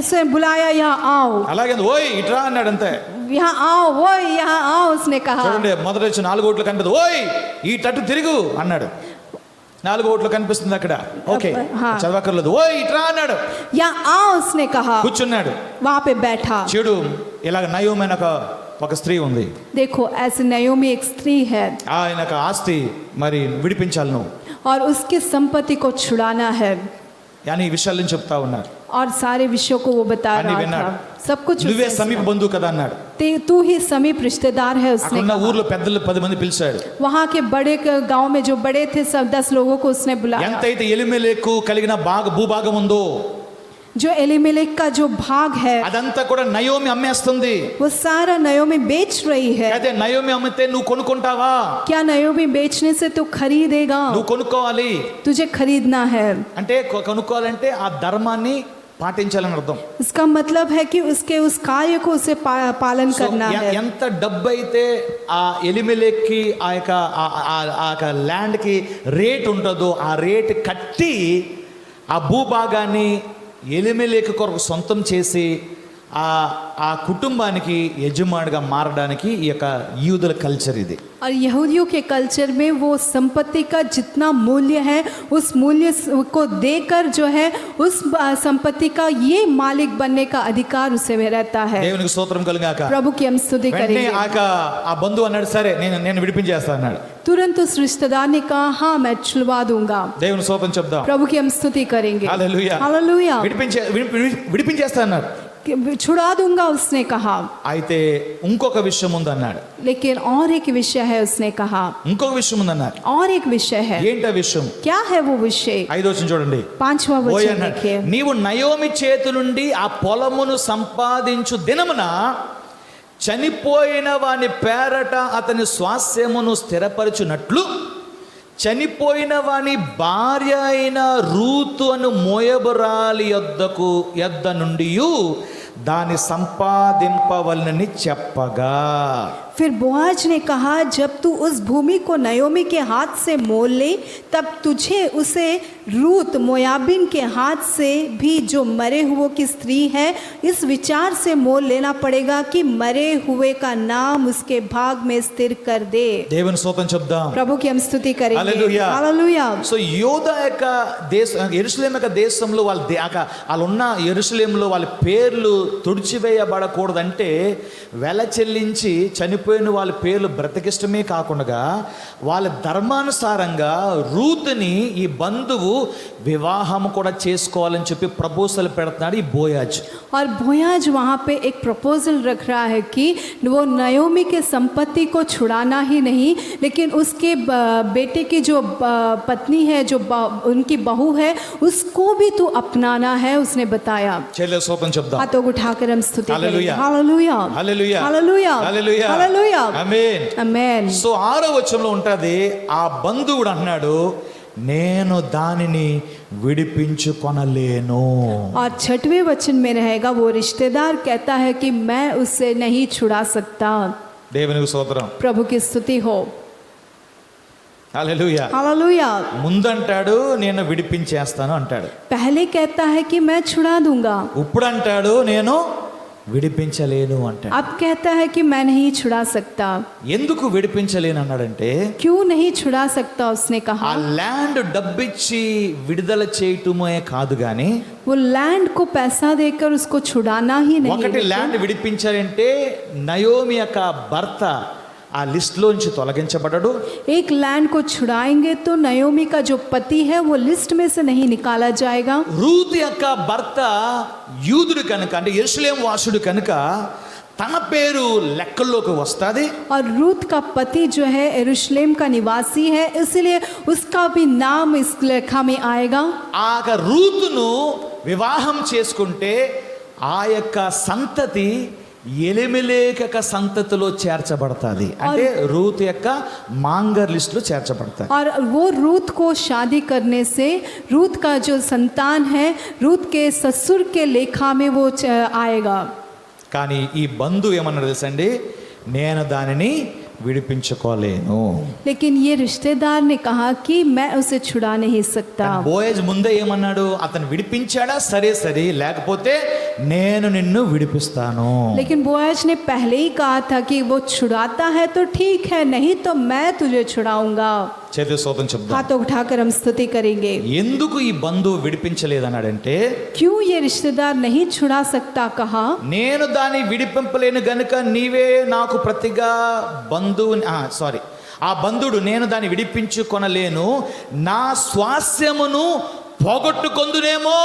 इसे बुलाया, यहाँ आओ, అలాగే ఓయ్ ఇట్రా అన్నాడు అంతే. यहाँ आओ, वो यहाँ आओ उसने कहा. చూడండి మొదటి వచ్చి 4 ఓట్లు కనిపిస్తుంది. ఓయ్ ఈ తట్టు తిరుగు అన్నాడు. 4 ఓట్లు కనిపిస్తుంది అక్కడ. ఓకే హా. చదవక్కర్లేదు. ఓయ్ ఇట్రా అన్నాడు. यहाँ आओ उसने कहा. కూర్చున్నాడు. वहां पे बैठा. చూడు ఇలాగ నయోమైన ఒక స్త్రీ ఉంది. देखो ऐसे नयोमी एक स्त्री है ఆయనకు ఆస్తి మరి విడిపించాలి నువ్వు और उसकी संपत्ति को छुड़ाना है. అని ఈ విషయాలను చెప్తా ఉన్నాడు. और सारे विषयों को वो बता అని रहा విన్నాడు. था. सब कुछ నువ్వే उसने సమీప सुना. బంధువు కదా అన్నాడు. तू ही समीप रिश्तेदार है उसने అక్కడున్న कहा. ఊర్లో పెద్దలు 10 మంది పిలిచాడు. वहाँ के बड़े गांव में जो बड़े थे सब 10 लोगों को उसने बुलाया. ఎంతైతే ఎలిమెలెకు కలిగిన భూభాగం ఉందో जो एलीमेलेक का जो भाग है అదంతా కూడా నయోమి అమ్మేస్తుంది. वो सारा नयोमी बेच रही है. అదే నయోమి అమ్మితే నువ్వు కొనుక్కుంటావా? क्या नयोमी बेचने से तू खरीदेगा? నువ్వు కొనుక్కోవాలి. तुझे खरीदना है. అంటే కొనుక్కోవాలంటే ఆ ధర్మాన్ని పాటించాలని అర్థం. इसका मतलब है कि उसके उस कार्य को उसे पालन సో करना है. ఎంత డబ్బు అయితే ఆ ఎలిమెలెక్కి ఆ యొక్క ల్యాండ్ కి రేట్ ఉంటుందో ఆ రేట్ కట్టి ఆ భూభాగాన్ని ఎలిమెలెకు కొరకు సొంతం చేసి ఆ కుటుంబానికి యజమానిగా మారడానికి ఈ యొక్క యూదుల కల్చర్ ఇది. और यहूदियों के कल्चर में वो संपत्ति का जितना मूल्य है उस मूल्य को देकर जो है उस संपत्ति का ये मालिक बनने का अधिकार उसे में रहता है. దేవునికి స్తోత్రం కలుగాక. प्रभु की हम स्तुति వెంటనే करेंगे. ఆ బంధువు అన్నాడు సరే నేను విడిపించేస్తా అన్నాడు. तुरंत उस रिश्तेदार ने कहा हाँ मैं छुड़वा दूंगा. దేవుని స్తోత్రం చెప్దాం. प्रभु की हम स्तुति करेंगे. హల్లెలూయా. हालेलुया. విడిపించేస్తా అన్నాడు. छुड़ा दूंगा उसने कहा. అయితే ఇంకొక విషయం ఉంది అన్నాడు. लेकिन और एक विषय है उसने कहा. ఇంకొక విషయం ఉంది అన్నారు. और एक विषय है. ఏంటా విషయం? क्या है वो विषय? 5వ వచనం చూడండి. 5वां ఓయ్ वचन అన్నాడు, देखिए. నీవు నయోమి చేతి నుండి ఆ పొలమును సంపాదించు దినమున చనిపోయిన వాని పేరట అతని స్వాస్యమును స్థిరపరచునట్లు చనిపోయిన వాని భార్య అయిన రూతు అను మోయబురాలి యొద్ద నుండి దాని సంపాదింపవలనని చెప్పగా. फिर बोआज ने कहा जब तू उस भूमि को नयोमी के हाथ से मोल ले तब तुझे उसे रूत मोयाबिन के हाथ से भी जो मरे हुए की स्त्री है इस विचार से मोल लेना पड़ेगा कि मरे हुए का नाम उसके भाग में स्थिर कर दे. దేవుని స్తోత్రం చెప్దాం. प्रभु की हम स्तुति करेंगे. హల్లెలూయా. हालेलुया. సో యోధా యొక్క యెరూషలేము యొక్క దేశంలో వాళ్ళు ఉన్న యెరూషలేములో వాళ్ళ పేర్లు తుడిచివేయబడకూడదంటే వెల చెల్లించి చనిపోయిన వాళ్ళ పేర్లు బ్రతికిష్టమే కాకుండా వాళ్ళ ధర్మానుసారంగా రూతుని ఈ బంధువు వివాహం కూడా చేసుకోవాలని చెప్పి ప్రపోజల్ పెడుతున్నాడు ఈ బోయాజ్. और बोयाज वहाँ पे एक प्रपोजल रख रहा है कि वो नयोमी के संपत्ति को छुड़ाना ही नहीं लेकिन उसके बेटे की जो पत्नी है जो उनकी बहू है उसको भी तू अपनाना है उसने बताया. చెల్లె స్తోత్రం చెప్దాం. हाथों को उठाकर हम स्तुति హల్లెలూయా. करेंगे. हालेलुया. హల్లెలూయా. हालेलुया. హల్లెలూయా. हालेलुया. ఆమేన్. आमेन. సో 6వ వచనంలో ఉంటది ఆ బంధువుడు అన్నాడు నేను దానిని విడిపించుకొనలేను. और 6वें वचन में रहेगा वो रिश्तेदार कहता है कि मैं उससे नहीं छुड़ा सकता. దేవునికి స్తోత్రం. प्रभु की स्तुति हो. హల్లెలూయా. हालेलुया. ముందంటాడు నేను విడిపించేస్తాను అంటాడు. पहले कहता है कि मैं छुड़ा दूंगा. ఇప్పుడు అంటాడు నేను విడిపించలేను అంటాడు. अब कहता है कि मैं नहीं छुड़ा सकता. ఎందుకు విడిపించలేను అన్నాడంటే, क्यों नहीं छुड़ा सकता उसने ఆ कहा. ల్యాండ్ డబ్బిచ్చి విడుదల చేయటమే కాదు గాని, वो लैंड को पैसा देकर उसको छुड़ाना ही नहीं. ఒకటి ల్యాండ్ విడిపించాలంటే నయోమి యొక్క భర్త ఆ లిస్ట్ లోంచి తొలగించబడడు. एक लैंड को छुड़ाएंगे तो नयोमी का जो पति है वो लिस्ट में से नहीं निकाला जाएगा. రూతు యొక్క భర్త యూదుడు కనుక, అంటే యెరూషలేం వాసుడు కనుక తన పేరు లెక్కల్లోకి వస్తుంది. और रूत का पति जो है यरूशलेम का निवासी है, इसलिए उसका भी नाम इस लेखा में आएगा. ఆ రూతును వివాహం చేసుకుంటే ఆ యొక్క సంతతి ఎలిమెలెకు సంతతిలో చేర్చబడతాది. అంటే రూతు యొక్క మాంగర్ లిస్ట్ లో చేర్చబడతాది. और वो रूत को शादी करने से रूत का जो संतान है रूत के ससुर के लेखा में वो आएगा. కానీ ఈ బంధువు ఏమన్నాడు తెలుసండి, నేను దానిని విడిపించుకోలేను. लेकिन ये रिश्तेदार ने कहा कि मैं उसे छुड़ा नहीं सकता. బోయజ్ ముందే ఏమన్నాడు, అతను విడిపించాడా సరే సరే, లేకపోతే నేను నిన్ను విడిపిస్తాను. लेकिन बोआज ने पहले ही कहा था कि वो छुड़ाता है तो ठीक है, नहीं तो मैं तुझे छुड़ाऊंगा. చేతి స్తోత్రం చెప్దాం. हाथों उठाकर हम स्तुति करेंगे. ఎందుకు ఈ బంధువు విడిపించలేదన్నాడంటే, क्यों ये रिश्तेदार नहीं छुड़ा सकता कहा. నేను దాన్ని విడిపింపలేను గనుక నీవే నాకు ప్రతిగా ఆ బంధువుడు నేను దాన్ని విడిపించుకొనలేను, నా స్వాస్యమును పోగొట్టుకొందునేమో.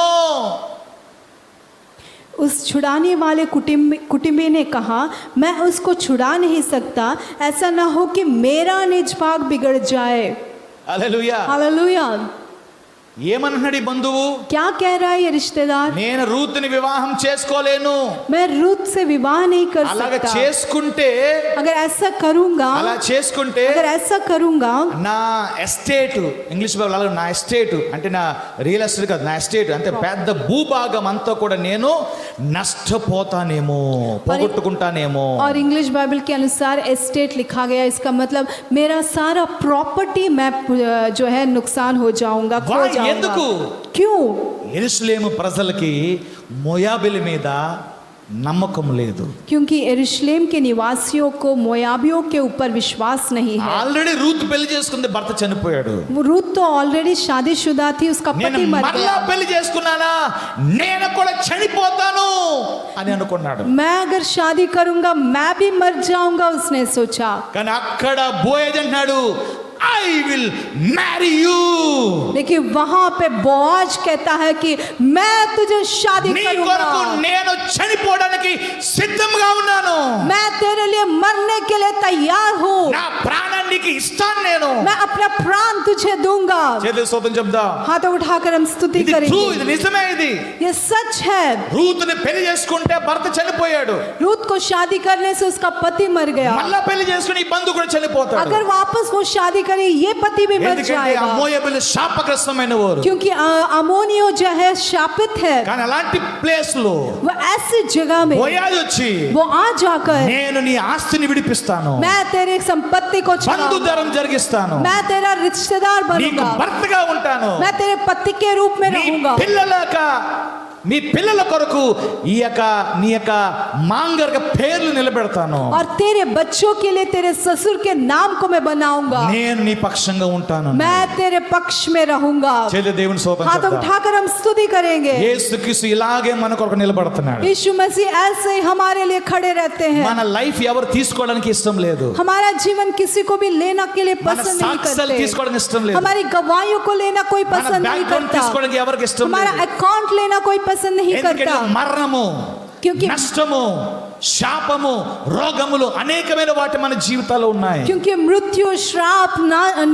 उस छुड़ाने वाले कुटुंबी ने कहा, मैं उसको छुड़ा नहीं सकता, ऐसा ना हो कि मेरा निज भाग बिगड़ जाए. హల్లెలూయా. हालेलुया. ఏమన్నాడు ఈ బంధువు, क्या कह रहा है ये रिश्तेदार. నేను రూతుని వివాహం చేసుకోలేను. मैं रूत से विवाह नहीं कर అలాగా सकता. చేసుకుంటే, अगर ऐसा करूंगा, అలా చేసుకుంటే अगर ऐसा करूंगा, నా ఎస్టేట్, ఇంగ్లీష్ బైబిల్ అలాగే నా ఎస్టేట్ అంటే నా రియల్ ఎస్టేట్ కాదు, నా ఎస్టేట్ అంటే పెద్ద భూభాగం అంతా కూడా నేను నష్టపోతానేమో, పోగొట్టుకుంటానేమో. और इंग्लिश बाइबल के अनुसार एस्टेट लिखा गया, इसका मतलब मेरा सारा प्रॉपर्टी मैं जो है नुकसान हो जाऊंगा, खो जाऊंगा. ఎందుకు? क्यों? యెరూషలేము ప్రజలకి మోయాబీల మీద నమ్మకం లేదు. क्योंकि यरूशलेम के निवासियों को मोयाबियों के ऊपर विश्वास नहीं है. ఆల్రెడీ రూత్ పెళ్లి చేసుకుంది, భర్త చనిపోయాడు. रूत तो ऑलरेडी शादीशुदा थी, उसका నేను पति मर మరలా गया. పెళ్లి చేసుకున్నానా నేను కూడా చనిపోతాను అని అనుకున్నాడు. मैं अगर शादी करूंगा मैं भी मर जाऊंगा, उसने सोचा. కానీ అక్కడ బోయజ్ అన్నాడు, I will marry you. लेकिन वहां पे बोआज कहता है कि मैं तुझे शादी నీ కొరకు करूंगा, నేను చనిపోవడానికి సిద్ధంగా ఉన్నాను. मैं तेरे लिए मरने के लिए तैयार हूँ, నా ప్రాణానికి ఇస్తాను నేను. मैं अपना प्राण तुझे दूंगा. చేతులు స్తోత్రం చెప్దాం. हाथों उठाकर हम स्तुति ఇది ట్రూ, करेंगे. ఇది నిజమే. ఇది ये सच है. రూతుని పెళ్లి చేసుకుంటే భర్త చనిపోయాడు, रूत को शादी करने से उसका पति मर गया. మళ్ళా పెళ్లి చేసుకుని ఈ బంధువు కూడా చనిపోతాడు. अगर वापस वो शादी करे ये पति भी मर ఎందుకంటే ఆ जाएगा, మోయాబీలు శాపగ్రస్తమైన వారు. क्योंकि अमोनियो जो है शापित है. కానీ అలాంటి ప్లేస్ లో वो ऐसी जगह में బోయాజ్ వచ్చి, वो आ जाकर నేను నీ ఆస్తిని విడిపిస్తాను, मैं तेरे संपत्ति को छुड़ाऊंगा, బంధుధరం జరిగిస్తాను, मैं तेरा रिश्तेदार నీకు बनूंगा, భర్తగా ఉంటాను, मैं तेरे पति के रूप में నీ रहूंगा. మీ పిల్లల కొరకు నీ యొక్క మాంగర్గ పేర్లు నిలబెడతాను, और तेरे बच्चों के लिए तेरे ससुर के नाम को मैं बनाऊंगा, నేను నీ పక్షంగా ఉంటాను. मैं तेरे पक्ष में रहूंगा. చేతులు దేవుని స్తోత్రం हाथ చెప్దాం. उठाकर हम स्तुति करेंगे. యేసుక్రీస్తు ఇలాగే మన కొరకు నిలబడుతున్నాడు. यीशु मसीह ऐसे ही हमारे लिए खड़े रहते हैं. మన లైఫ్ ఎవరు తీసుకోవడానికి ఇష్టం లేదు, हमारा जीवन किसी को भी लेना के लिए మన पसंद नहीं సాక్ష్యాలు करते. తీసుకోవడానికి ఇష్టం లేదు, हमारी गवाहियों को लेना कोई మన पसंद नहीं బ్యాక్గ్రౌండ్ करता. తీసుకోవడానికి ఎవరికి ఇష్టం हमारा లేదు. अकाउंट लेना कोई पसंद नहीं ఎందుకంటే करता. మరణము, क्योंकि నష్టము, శాపము, రోగములు అనేకమైన వాటి మన జీవితాల్లో ఉన్నాయి. क्योंकि मृत्यु, श्राप,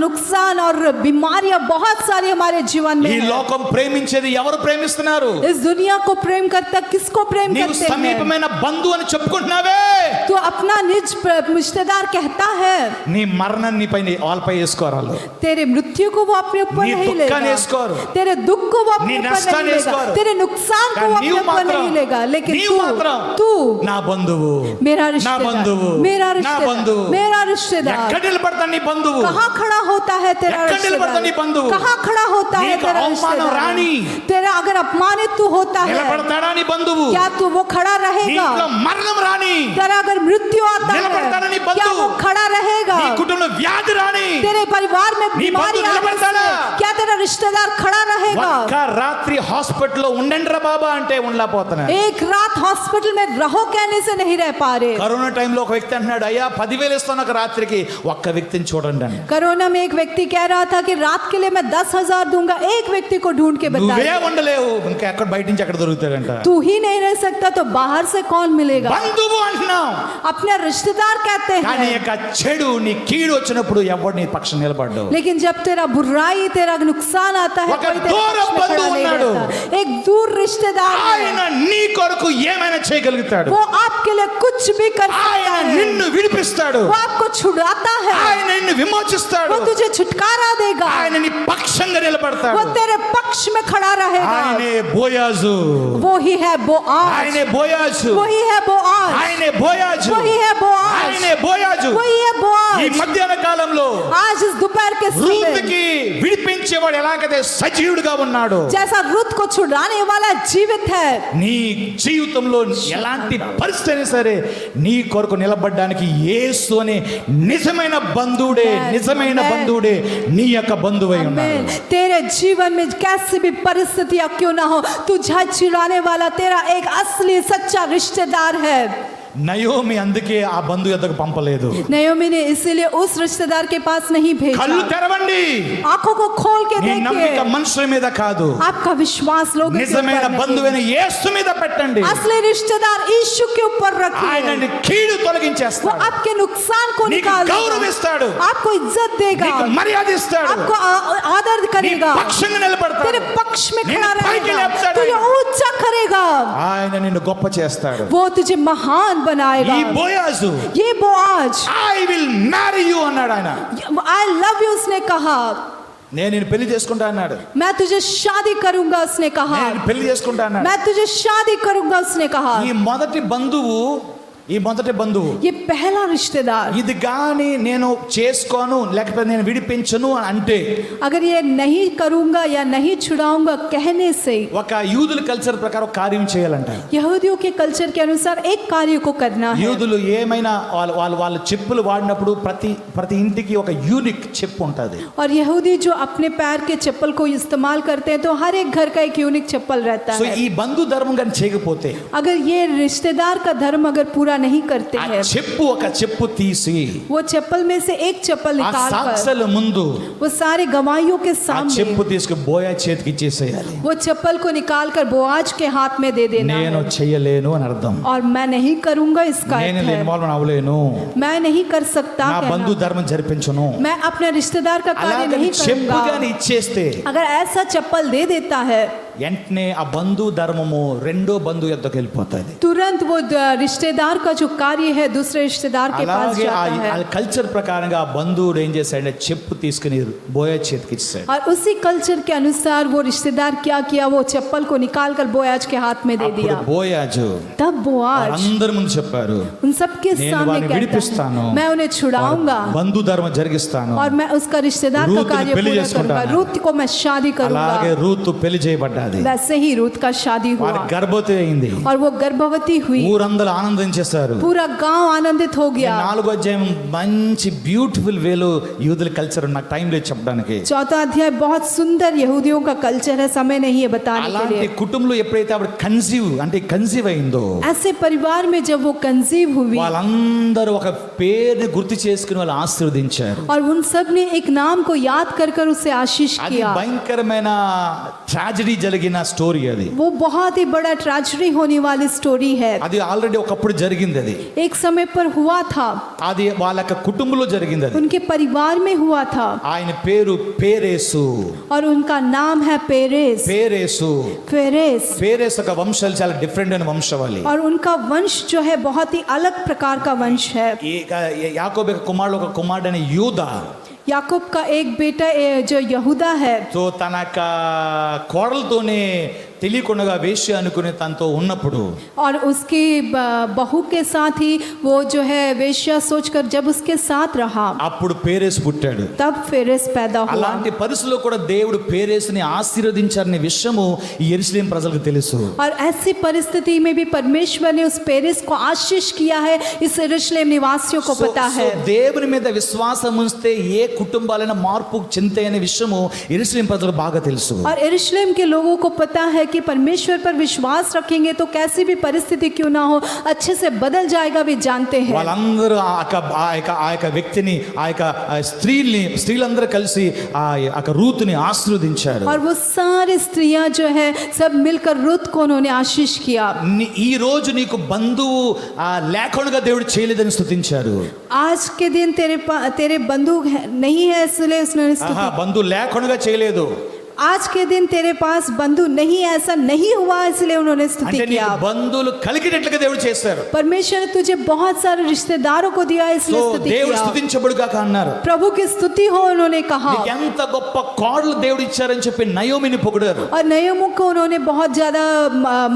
नुकसान और बीमारियां बहुत सारी हमारे जीवन में ఈ है. లోకం ప్రేమించేది ఎవరు ప్రేమిస్తున్నారు? इस दुनिया को प्रेम करता किसको प्रेम నీవు करते हैं? సమీపమైన బంధువు అని చెప్పుకుంటున్నావే, तो अपना निज रिश्तेदार कहता है నీ మరణం నీ పైన వాళ్ళపై వేసుకోరాలు, तेरे मृत्यु को वो अपने ऊपर నీ नहीं దుఃఖాన్ని लेगा, వేసుకోరు, तेरे दुख को वो अपने నీ ऊपर नहीं నష్టాన్ని लेगा, వేసుకోరు, तेरे नुकसान को वो కానీ अपने నీవు ऊपर మాత్రం नहीं लेगा, लेकिन నీవు మాత్రం तू నా బంధువు, मेरा నా रिश्तेदार, బంధువు, मेरा నా रिश्तेदार, బంధువు. मेरा रिश्तेदार ఎక్కడ నిలబడతా నీ బంధువు, कहाँ खड़ा होता है तेरा ఎక్కడ నిలబడతా నీ रिश्तेदार, బంధువు, कहाँ खड़ा होता है నీకు तेरा అవమానం రాని, रिश्तेदार, तेरा अगर अपमानित तू होता है నిలబడతాడా నీ బంధువు, क्या तू वो खड़ा నీ रहेगा, ఇంట్లో మరణం రాని, तेरा अगर मृत्यु आता నిలబడతాడా నీ है బంధువు, क्या वो खड़ा रहेगा, నీ కుటుంబంలో వ్యాధి రాని, तेरे परिवार में నీ बीमारी బంధువు आने నిలబడతాడా? से क्या तेरा रिश्तेदार खड़ा रहेगा? ఒక్క రాత్రి హాస్పిటల్లో ఉండండిరా బాబా అంటే ఉండలేకపోతున్నా. एक रात हॉस्पिटल में रहो कहने से नहीं रह पा रहे. కరోనా టైంలో ఒక వ్యక్తి అంటున్నాడు, అయ్యా 10,000 ఇస్తాను ఒక రాత్రికి, ఒక్క వ్యక్తిని చూడండి అని. कोरोना में एक व्यक्ति कह रहा था कि रात के लिए मैं 10,000 दूंगा, एक व्यक्ति को ढूंढ के बता. నువ్వే ఉండలేవు, ఇంకా ఎక్కడ బయట నుంచి ఎక్కడ దొరుకుతాడంట. तू ही नहीं रह सकता तो बाहर से कौन मिलेगा? బంధువు అంటున్నావు, अपने रिश्तेदार कहते కానీ हैं, ఇక చెడు నీ కీడు వచ్చినప్పుడు ఎవడు నీ పక్షం నిలబడ్డావు. लेकिन जब तेरा बुराई तेरा नुकसान आता है ఒక कोई तेरे దూర पक्ष में खड़ा బంధువు नहीं ఉన్నాడు. रहता. एक दूर रिश्तेदार ఆయన है, నీ కొరకు ఏమైనా చేయగలుగుతాడు, वो आपके लिए कुछ भी कर ఆయన सकता है, నిన్ను విడిపిస్తాడు, वो आपको छुड़ाता है, ఆయన నిన్ను విమోచిస్తాడు, वो तुझे छुटकारा देगा, ఆయన నీ పక్షంగా నిలబడతాడు. वो तेरे पक्ष में खड़ा रहेगा. ఆయనే బోయాజు, वो ही है बोआज, ఆయనే బోయాజు, वही है बोआज, ఆయనే బోయాజు, वही है बोआज, ఆయనే బోయాజు. वही है ఈ बोआज. మధ్యాహ్న కాలంలో आज इस दोपहर के समय రూతుకి విడిపించేవాడు ఎలాగైతే సజీవుడిగా ఉన్నాడు, जैसा रुत को छुड़ाने वाला जीवित है, నీ జీవితంలో ఎలాంటి పరిస్థితి అయినా సరే నీ కొరకు నిలబడడానికి యేసు అనే నిజమైన బంధువుడే, నిజమైన బంధువుడే నీ యొక్క బంధువై ఉన్నాడు. आमीन. तेरे जीवन में कैसी भी परिस्थितियां क्यों ना हो, तुझे छुड़ाने वाला तेरा एक असली सच्चा रिश्तेदार है. నయోమి అందుకే ఆ బంధు యొద్దకు పంపలేదు. नयोमी ने इसीलिए उस रिश्तेदार के पास नहीं కళ్ళు भेजा. తెరవండి, आंखों को खोल के నీ నమ్మిక देखिए, మనుషుల మీద కాదు, आपका विश्वास लोगों के నిజమైన ऊपर नहीं. బంధువైన యేసు మీద పెట్టండి. असली रिश्तेदार यीशु के ऊपर ఆయన रखिए. నీ కీడు वो తొలగించేస్తాడు, आपके नुकसान को నీకు निकाल देगा, గౌరవిస్తాడు, आपको इज्जत देगा, నీకు మర్యాద ఇస్తాడు, आपको आदर నీ करेगा, పక్షంగా నిలబడతాడు, तेरे पक्ष में నిన్ను खड़ा పైకి रहेगा, లేపుతాడు. तुझे ऊंचा करेगा, ఆయన నిన్ను గొప్ప చేస్తాడు. वो तुझे महान ఈ बनाएगा. బోయాజు ये Boaz, I will marry you అన్నాడు. ఆయన आई लव यू उसने कहा, నేను నిన్ను పెళ్లి చేసుకుంటా అన్నాడు. मैं तुझे शादी करूंगा उसने कहा, నేను పెళ్లి చేసుకుంటా అన్నాడు. मैं तुझे शादी करूंगा उसने कहा. ఈ మొదటి బంధువు, ఈ మొదటి బంధువు ये पहला रिश्तेदार, ఇది గాని నేను చేసుకోను లేకపోతే నేను విడిపించను అని అంటే, अगर ये नहीं करूंगा या नहीं छुड़ाऊंगा कहने से, ఒక యూదుల కల్చర్ ప్రకారం ఒక కార్యం చేయాలంట. यहूदियों के कल्चर के अनुसार एक कार्य को करना है. యూదులు ఏమైనా వాళ్ళ చెప్పులు వాడినప్పుడు ప్రతి ఇంటికి ఒక యూనిక్ చెప్పు ఉంటుంది. और यहूदी जो अपने पैर के चप्पल को इस्तेमाल करते हैं तो हर एक घर का एक यूनिक चप्पल रहता సో है. ఈ బంధు ధర్మం కానీ చేయకపోతే अगर ये रिश्तेदार का धर्म अगर पूरा नहीं करते ఆ हैं, చెప్పు ఒక చెప్పు తీసి वो चप्पल में से एक चप्पल ఆ निकाल कर సాక్షుల ముందు वो सारे गवाहियों के ఆ सामने చెప్పు తీసుకు బోయా చేతికి ఇచ్చేసేయాలి. वो चप्पल को निकाल कर बोआज के हाथ में दे देना నేను है. చెయ్యలేను అని అర్థం. और मैं नहीं करूंगा इसका నేను अर्थ है, ఇన్వాల్వ్ అవ్వలేను, मैं नहीं कर सकता నా कहना. బంధు ధర్మం జరిపించను. मैं अपने रिश्तेदार का कार्य అలాగని नहीं చెప్పు करूंगा. గాని ఇచ్చేస్తే अगर ऐसा चप्पल दे देता है, వెంటనే ఆ బంధు ధర్మము రెండో బంధు యొద్దకు వెళ్ళిపోతుంది. तुरंत वो रिश्तेदार का जो कार्य है दूसरे रिश्तेदार के पास అలాగే जाता ఆ है. కల్చర్ ప్రకారంగా ఆ బంధువుడు ఏం చేశాడంటే చెప్పు తీసుకుని బోయా చేతికి ఇచ్చాడు. और उसी कल्चर के अनुसार वो रिश्तेदार क्या किया, वो चप्पल को निकाल कर बोयाज के हाथ में दे అప్పుడు दिया. బోయాజు तब बोआज అందరి ముందు చెప్పారు, उन सबके నేను सामने వారిని कहता విడిపిస్తాను, है, मैं उन्हें छुड़ाऊंगा బంధు ధర్మం జరిగిస్తాను. और मैं उसका रिश्तेदार का रूत ने कार्य पेली पूरा చేసుకుంటాను. करूंगा. रूत को मैं शादी करूंगा. అలాగే రూతు పెళ్లి చేయబడ్డాది. वैसे ही रूत का शादी వారి हुआ గర్భవతి అయింది. और वो गर्भवती हुई. ఊరందరూ ఆనందించేశారు. पूरा गांव आनंदित हो गया. 4వ అధ్యాయం మంచి బ్యూటిఫుల్ వేలో యూదుల కల్చర్, నాకు టైం లేదు చెప్పడానికి. चौथा अध्याय बहुत सुंदर यहूदियों का कल्चर है, समय नहीं है बताने के అలాంటి लिए. కుటుంబంలో ఎప్పుడైతే ఆవిడ కన్సీవ్ అయిందో, ऐसे परिवार में जब वो कंसीव हुई వాళ్ళందరూ ఒక పేరుని గుర్తు చేసుకుని వాళ్ళు ఆశీర్వదించారు. और उन सब ने एक नाम को याद कर कर उसे आशीष అది किया. భయంకరమైన ట్రాజడీ జరిగిన స్టోరీ అది. वो बहुत ही बड़ा ट्रेजेडी होने वाली स्टोरी है. అది ఆల్రెడీ ఒకప్పుడు జరిగింది అది. एक समय पर हुआ था, అది వాళ్ళ యొక్క కుటుంబంలో జరిగింది అది. उनके परिवार में हुआ था ఆయన పేరు పేరేసు. और उनका नाम है पेरेस. పేరేసు फेरेस. పేరేసు ఒక వంశాలు చాలా డిఫరెంట్ అయిన వంశవాళి. और उनका वंश जो है बहुत ही अलग प्रकार का वंश है. యాకోబు యొక్క కుమారుడు ఒక కుమారుడైన యూదా. याकूब का एक बेटा जो यहूदा है, సో తన యొక్క కోడలతోనే తెలియకుండా వేశ్య అనుకుని తనతో ఉన్నప్పుడు और उसकी बहू के साथ ही वो जो है वेश्या सोचकर जब उसके साथ रहा, అప్పుడు పేరేసు పుట్టాడు. तब फेरेस पैदा हुआ. అలాంటి పరిస్థితుల్లో కూడా దేవుడు పేరేసుని ఆశీర్వదించారనే విషయము ఈ యెరూషలేం ప్రజలకు తెలుసు. और ऐसी परिस्थिति में भी परमेश्वर ने उस पेरेस को आशीष किया है, इस यरूशलेम निवासियों को पता है. దేవుని మీద విశ్వాసం ఉంచితే ఏ కుటుంబాలైనా మార్పు చెందుతాయనే విషయము యెరూషలేం ప్రజలకు బాగా తెలుసు. और यरूशलेम के लोगों को पता है कि परमेश्वर पर विश्वास रखेंगे तो कैसी भी परिस्थिति क्यों ना हो अच्छे से बदल जाएगा, वे जानते हैं. వాళ్ళందరూ ఆ యొక్క వ్యక్తిని ఆ యొక్క స్త్రీలందరూ కలిసి ఆ యొక్క రూతుని ఆశీర్వదించారు. और वो सारी स्त्रियां जो है सब मिलकर रुत को उन्होंने आशीष किया. ఈ రోజు నీకు బంధువు లేకుండా దేవుడు చేయలేదని స్తుతించారు. आज के दिन तेरे बंधु नहीं है इसलिए उसने स्तुति. బంధువు లేకుండా చేయలేదు. आज के दिन तेरे पास बंधु नहीं, ऐसा नहीं हुआ इसलिए उन्होंने स्तुति అంటే किया. నీకు బంధువులు కలిగినట్లుగా దేవుడు చేశారు. परमेश्वर ने तुझे बहुत सारे रिश्तेदारों को दिया इसलिए स्तुति దేవుడు किया. స్తుతించబడుగాక అన్నారు. प्रभु की स्तुति हो उन्होंने कहा. నీకు ఎంత గొప్ప కోడలు దేవుడు ఇచ్చారని చెప్పి నయోమిని పొగిడారు. और नयोमी को उन्होंने बहुत ज्यादा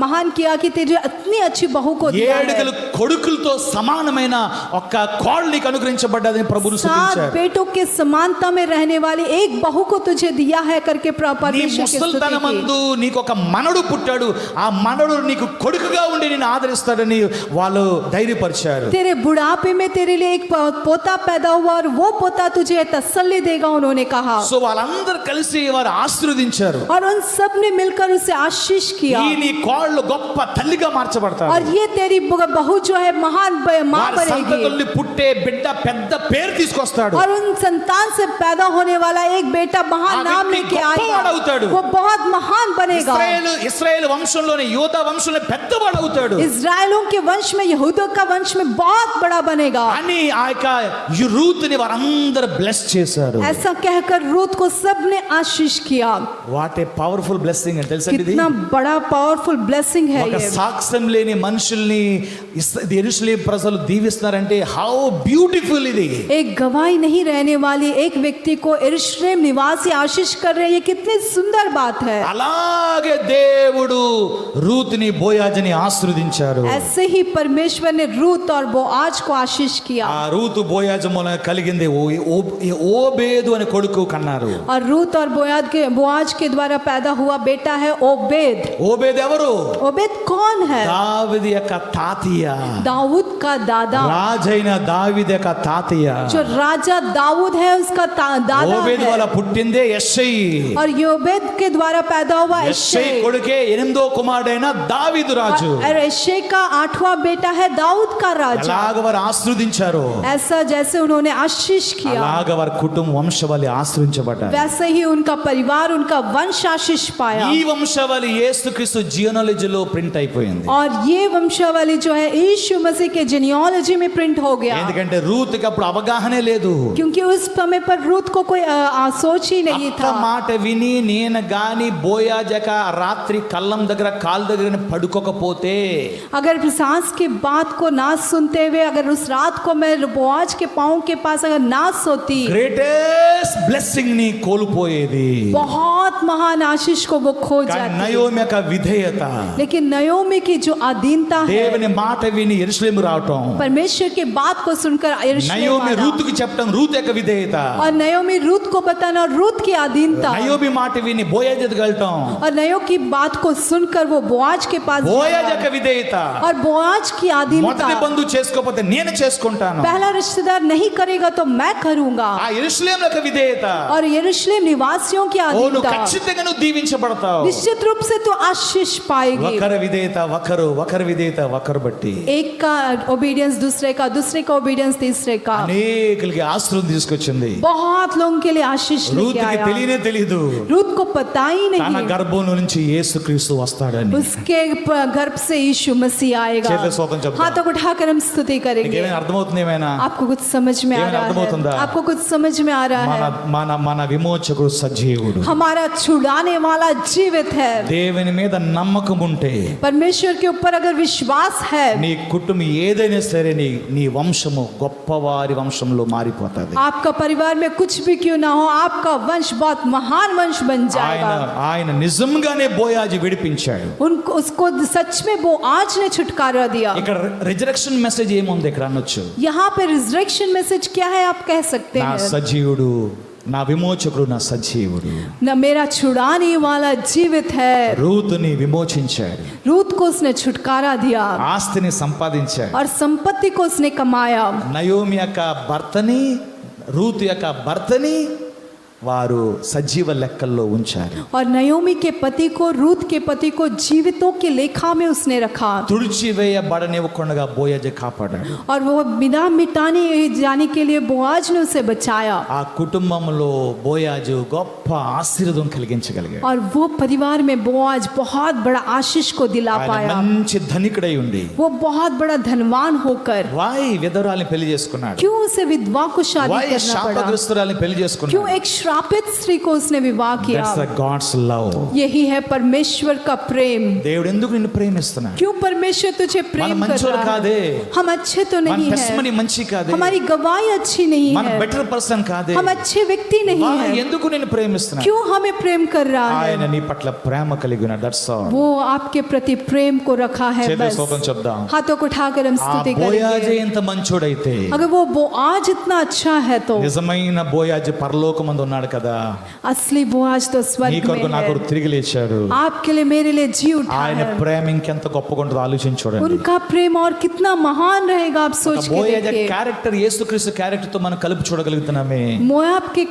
महान किया कि तुझे इतनी अच्छी बहू को दिया है. 7 కొడుకులతో సమానమైన ఒక కోడలు నీకు అనుగ్రహించబడ్డదని ప్రభువును 7 స్తుతించారు. बेटों के समानता में रहने वाली एक बहू को तुझे दिया है करके నీ परमेश्वर की स्तुति की. ముసల్తనమందు నీకు ఒక మనడు పుట్టాడు, ఆ మనడు నీకు కొడుకుగా ఉండి నిన్ను ఆదరిస్తాడని వాళ్ళు ధైర్యపరిచారు. तेरे बुढ़ापे में तेरे लिए एक पोता पैदा हुआ और वो पोता तुझे तसल्ली देगा उन्होंने कहा. సో వాళ్ళందరూ కలిసి వారు ఆశీర్వదించారు. और उन सब ने मिलकर उसे आशीष किया. ఈ నీ కోడలు గొప్ప తల్లిగా మార్చబడతారు. और ये तेरी बहू जो है महान माँ వారి बनेगी. సంతతుల్ని పుట్టే బిడ్డ పెద్ద పేరు తీసుకొస్తాడు. और उन संतान से पैदा होने वाला एक बेटा महान ఆ नाम వ్యక్తి लेके గొప్పవాడు आएगा, అవుతాడు. वो बहुत महान बनेगा. ఇశ్రాయేలు వంశంలోనే యూదా వంశంలో పెద్దవాడు అవుతాడు इस्राएलों के वंश में, यहूदा का वंश में बहुत बड़ा बनेगा. అని ఆ యొక్క రూతుని వారందరూ బ్లెస్ చేశారు. ऐसा कहकर रूत को सबने आशीष किया. వాట్ ఏ పవర్ఫుల్ బ్లెస్సింగ్ అని తెలుసండి ఇది. कितना बड़ा पावरफुल ब्लेसिंग है ఒక ये. సాక్ష్యం లేని మనుషుల్ని యెరూషలేం ప్రజలు దీవిస్తున్నారంటే హౌ బ్యూటిఫుల్ ఇది. एक गवाही नहीं रहने वाली एक व्यक्ति को यरूशलेम निवासी आशीष कर रहे हैं, ये कितनी सुंदर बात है. అలాగే దేవుడు రూతుని బోయాజుని ఆశీర్వదించారు. ऐसे ही परमेश्वर ने रूत और बोआज को आशीष किया. ఆ రూతు బోయాజు మూలన కలిగింది ఓబేదు అనే కొడుకు కన్నారు. और रूत और बोआज के द्वारा पैदा हुआ बेटा है ओबेद. ఓబేదు ఎవరు? ओबेद कौन है? దావీదు యొక్క తాతయ్య. दाऊद का दादा. రాజైన దావీదు యొక్క తాతయ్య. जो राजा दाऊद है उसका दादा ఓబేదు है. వల్ల పుట్టిందే యెషై. और योबेद के द्वारा पैदा हुआ యెషై यिशै. కొడుకే 8వ కుమారుడైన దావీదు రాజు. और यिशै का 8वां बेटा है दाऊद का राजा. అలాగ వారు ఆశీర్వదించారు. ऐसा जैसे उन्होंने आशीष किया, అలాగ వారి కుటుంబ వంశవాళి ఆశీర్వించబడ్డారు. वैसे ही उनका परिवार, उनका वंश आशीष पाया. ఈ వంశవాళి యేసుక్రీస్తు జియోనాలజీలో ప్రింట్ అయిపోయింది. और ये वंशावली जो है यीशु मसीह के जेनियोलॉजी में प्रिंट हो गया. ఎందుకంటే రూతుకి అప్పుడు అవగాహనే లేదు. क्योंकि उस समय पर रूत को कोई सोच ही नहीं అత్త था. మాట విని నేను గాని బోయాజక రాత్రి కళ్ళం దగ్గర కాళ్ళ దగ్గర పడుకోకపోతే, अगर सास की बात को ना सुनते हुए अगर उस रात को मैं बोआज के पाँव के पास अगर ना सोती, గ్రేటెస్ట్ బ్లెస్సింగ్ ని కోల్పోయేది. बहुत महान आशीष को वो खो కానీ जाती. నయోమి యొక్క విధేయత, लेकिन नयोमी की जो अधीनता है, దేవుని మాట విని యెరూషలేము రావటం, परमेश्वर की बात को सुनकर यरूशलेम నయోమి आना, రూతుకి చెప్పడం, రూతు యొక్క విధేయత, और नयोमी रूत को बताना और रूत की अधीनता, నయోమి మాట విని బోయాజు దగ్గరికి వెళ్ళటం, और नयो की बात को सुनकर वो बोआज के पास బోయాజు जाना, యొక్క విధేయత. और बोआज की अधीनता. మొదటి బంధువు చేసుకోకపోతే నేను చేసుకుంటాను. पहला रिश्तेदार नहीं करेगा तो मैं करूंगा. ఆ యెరూషలేము యొక్క విధేయత. और यरूशलेम निवासियों की ఓ నువ్వు अधीनता, ఖచ్చితంగా నువ్వు దీవించబడతావు. निश्चित रूप से तो आशीष पाएगी. ఒకరి విధేయత ఒకరి విధేయత ఒకరు బట్టి एक का ओबीडियंस दूसरे का ओबीडियंस तीसरे का అనేకులకి ఆశ్రయం తీసుకొచ్చింది. बहुत लोगों के लिए आशीष लेके రూతుకి आया. తెలియనే తెలియదు. रूत को पता ही తన नहीं గర్భం నుంచి యేసుక్రీస్తు వస్తాడని. उसके गर्भ से यीशु मसीह आएगा। చేతుల స్తోత్రం చెప్దాం. हाथों को उठाकर हम स्तुति करेंगे। నీకేమైనా అర్థమవుతుంది ఏమైనా? आपको कुछ समझ में आ ఏమైనా रहा అర్థమవుతుందా? है? आपको कुछ समझ में आ रहा మన है? మన మన విమోచకుడు సజీవుడు. हमारा छुड़ाने वाला जीवित है। దేవుని మీద నమ్మకం ఉంటే परमेश्वर के ऊपर अगर विश्वास है, నీ కుటుంబం ఏదైనా సరే నీ వంశము గొప్పవారి వంశంలో మారిపోతుంది. आपका परिवार में कुछ भी क्यों ना हो, आपका वंश बहुत महान वंश बन ఆయన जाएगा। ఆయన నిజంగానే బోయాజు విడిపించాడు. उनको उसको सच में वो आज ने छुटकारा दिया। ఇక్కడ రిజరెక్షన్ మెసేజ్ ఏముంది ఇక్కడ అనొచ్చు. यहाँ पे रिजरेक्शन मैसेज क्या है आप कह सकते నా हैं? సజీవుడు, నా విమోచకుడు, నా సజీవుడు. न मेरा छुड़ाने वाला जीवित है। రూతుని విమోచించాడు, रूत को उसने छुटकारा दिया ఆస్తిని సంపాదించాడు. और संपत्ति को उसने कमाया। నయోమి యొక్క భర్తని, రూతు యొక్క భర్తని వారు సజీవ లెక్కల్లో ఉంచారు. और नयोमी के पति को, रूत के पति को जीवितों की लेखा में उसने रखा తుడిచివేయబడనివ్వకుండా బోయజు కాపాడాడు. और वो बिना मिटाने जाने के लिए बोआज ने उसे बचाया ఆ కుటుంబంలో బోయాజు గొప్ప ఆశీర్వాదం కలిగించగలిగాడు. और वो परिवार में बोआज बहुत बड़ा आशीष को दिला ఆయన पाया। మంచి ధనికుడై ఉండి वो बहुत बड़ा धनवान होकर వాయి విధవరాల్ని పెళ్లి చేసుకున్నాడు. क्यों उसे विधवा को शादी వాయి करना पड़ा? శాపగ్రస్తురాల్ని పెళ్లి क्यों చేసుకున్నాడు. एक श्रापित स्त्री को उसने विवाह किया? That's the God's love. यही है परमेश्वर का प्रेम। దేవుడు ఎందుకు నిన్ను ప్రేమిస్తున్నాడు? क्यों परमेश्वर तुझे మన प्रेम कर మంచోడు रहा है? కాదే, हम अच्छे तो మన नहीं టెస్టిమనీ है, మంచి కాదే, हमारी गवाही अच्छी नहीं మన है, బెటర్ పర్సన్ కాదే, हम अच्छे व्यक्ति नहीं వాయి है, ఎందుకు నిన్ను ప్రేమిస్తున్నాడు? क्यों हमें प्रेम कर रहा ఆయన है? నీ పట్ల ప్రేమ కలిగి ఉన్నాడు. That's all. वो आपके प्रति प्रेम को रखा है చేతుల बस। స్తోత్రం చెప్దాం. हाथों को उठाकर हम ఆ स्तुति బోయాజే करेंगे। ఎంత మంచోడైతే अगर वो बोआज इतना अच्छा है तो నిజమైన బోయాజు పరలోకమందు ఉన్నాడు కదా, असली बोआज तो నీ स्वर्ग కొరకు में నా है। కొరకు తిరిగి లేచాడు. आपके लिए मेरे लिए जी उठा ఆయన है। ప్రేమ ఇంకెంత గొప్పగా ఉంటుందో ఆలోచించి చూడండి. उनका प्रेम और कितना महान रहेगा आप सोच के బోయాజు देखिए। క్యారెక్టర్ యేసుక్రీస్తు క్యారెక్టర్ తో మనం కలిపి చూడగలుగుతున్నామే. मोआब के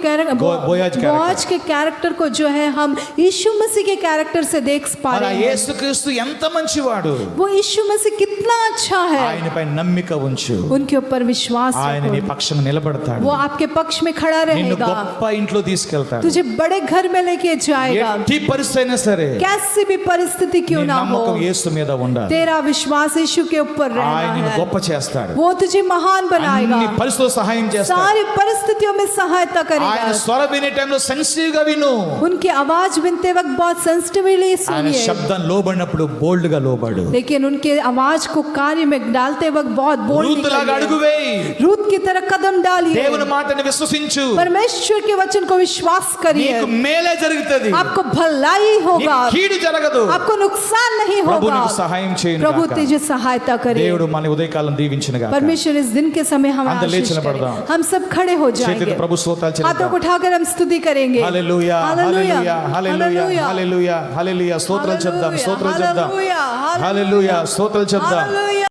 बोआज कैरेक्टर। बोआज के कैरेक्टर को जो है हम यीशु मसीह के कैरेक्टर से देख पा మరి ఆ रहे हैं। యేసుక్రీస్తు ఎంత మంచివాడు. वो यीशु मसीह कितना अच्छा है। ఆయనపై నమ్మిక ఉంచు, उनके ऊपर विश्वास ఆయన నీ रखो। పక్షం నిలబడతాడు. वो आपके पक्ष में खड़ा నిన్ను रहेगा, గొప్ప ఇంట్లో తీసుకెళ్తాడు. तुझे बड़े घर में लेके जाएगा। ఎట్టి పరిస్థితి అయినా సరే कैसी भी परिस्थिति నీ क्यों ना हो, నమ్మకం యేసు మీద ఉండాలి. तेरा विश्वास यीशु के ऊपर ఆయన रहना నిన్ను है। గొప్ప చేస్తాడు. वो तुझे महान बनाएगा, అన్ని పరిస్థితుల్లో సహాయం చేస్తాడు. सारी परिस्थितियों में सहायता ఆయన करेगा। స్వర వినే టైంలో సెన్సిటివ్ గా విను. उनकी आवाज विनते वक्त बहुत सेंसिटिवली ఆయన सुनिए, శబ్దం లోబడినప్పుడు బోల్డ్ గా లోబడు. लेकिन उनके आवाज को कार्य में डालते वक्त बहुत बोल्ड రూతు లాగా అడుగు వేయి. रूत की तरह कदम डालिए, దేవుని మాటని విశ్వసించు. परमेश्वर के वचन को विश्वास करिए, నీకు మేలే జరుగుతుంది, आपको भलाई होगा, నీకు కీడు జరగదు. आपको नुकसान नहीं ప్రభు होगा। నీకు సహాయం చేయను प्रभु గాక. तुझे सहायता करे। దేవుడు మన ఉదయకాలం దీవించిన గాక. परमेश्वर इस दिन के समय हमें अंदर ले आशीष चलना करे। पड़ता। हम सब खड़े हो చేతులతో जाएंगे, ప్రభు స్తోత్రాలు हाथों చెల్లిద్దాం. को उठाकर हम स्तुति करेंगे। హల్లెలూయా, हालेलुया, హల్లెలూయా, హల్లెలూయా, हालेलुया, హల్లెలూయా, హల్లెలూయా. స్తోత్రాలు చెప్దాం, స్తోత్రాలు చెప్దాం. हालेलुया, హల్లెలూయా, స్తోత్రాలు చెప్దాం. हालेलुया।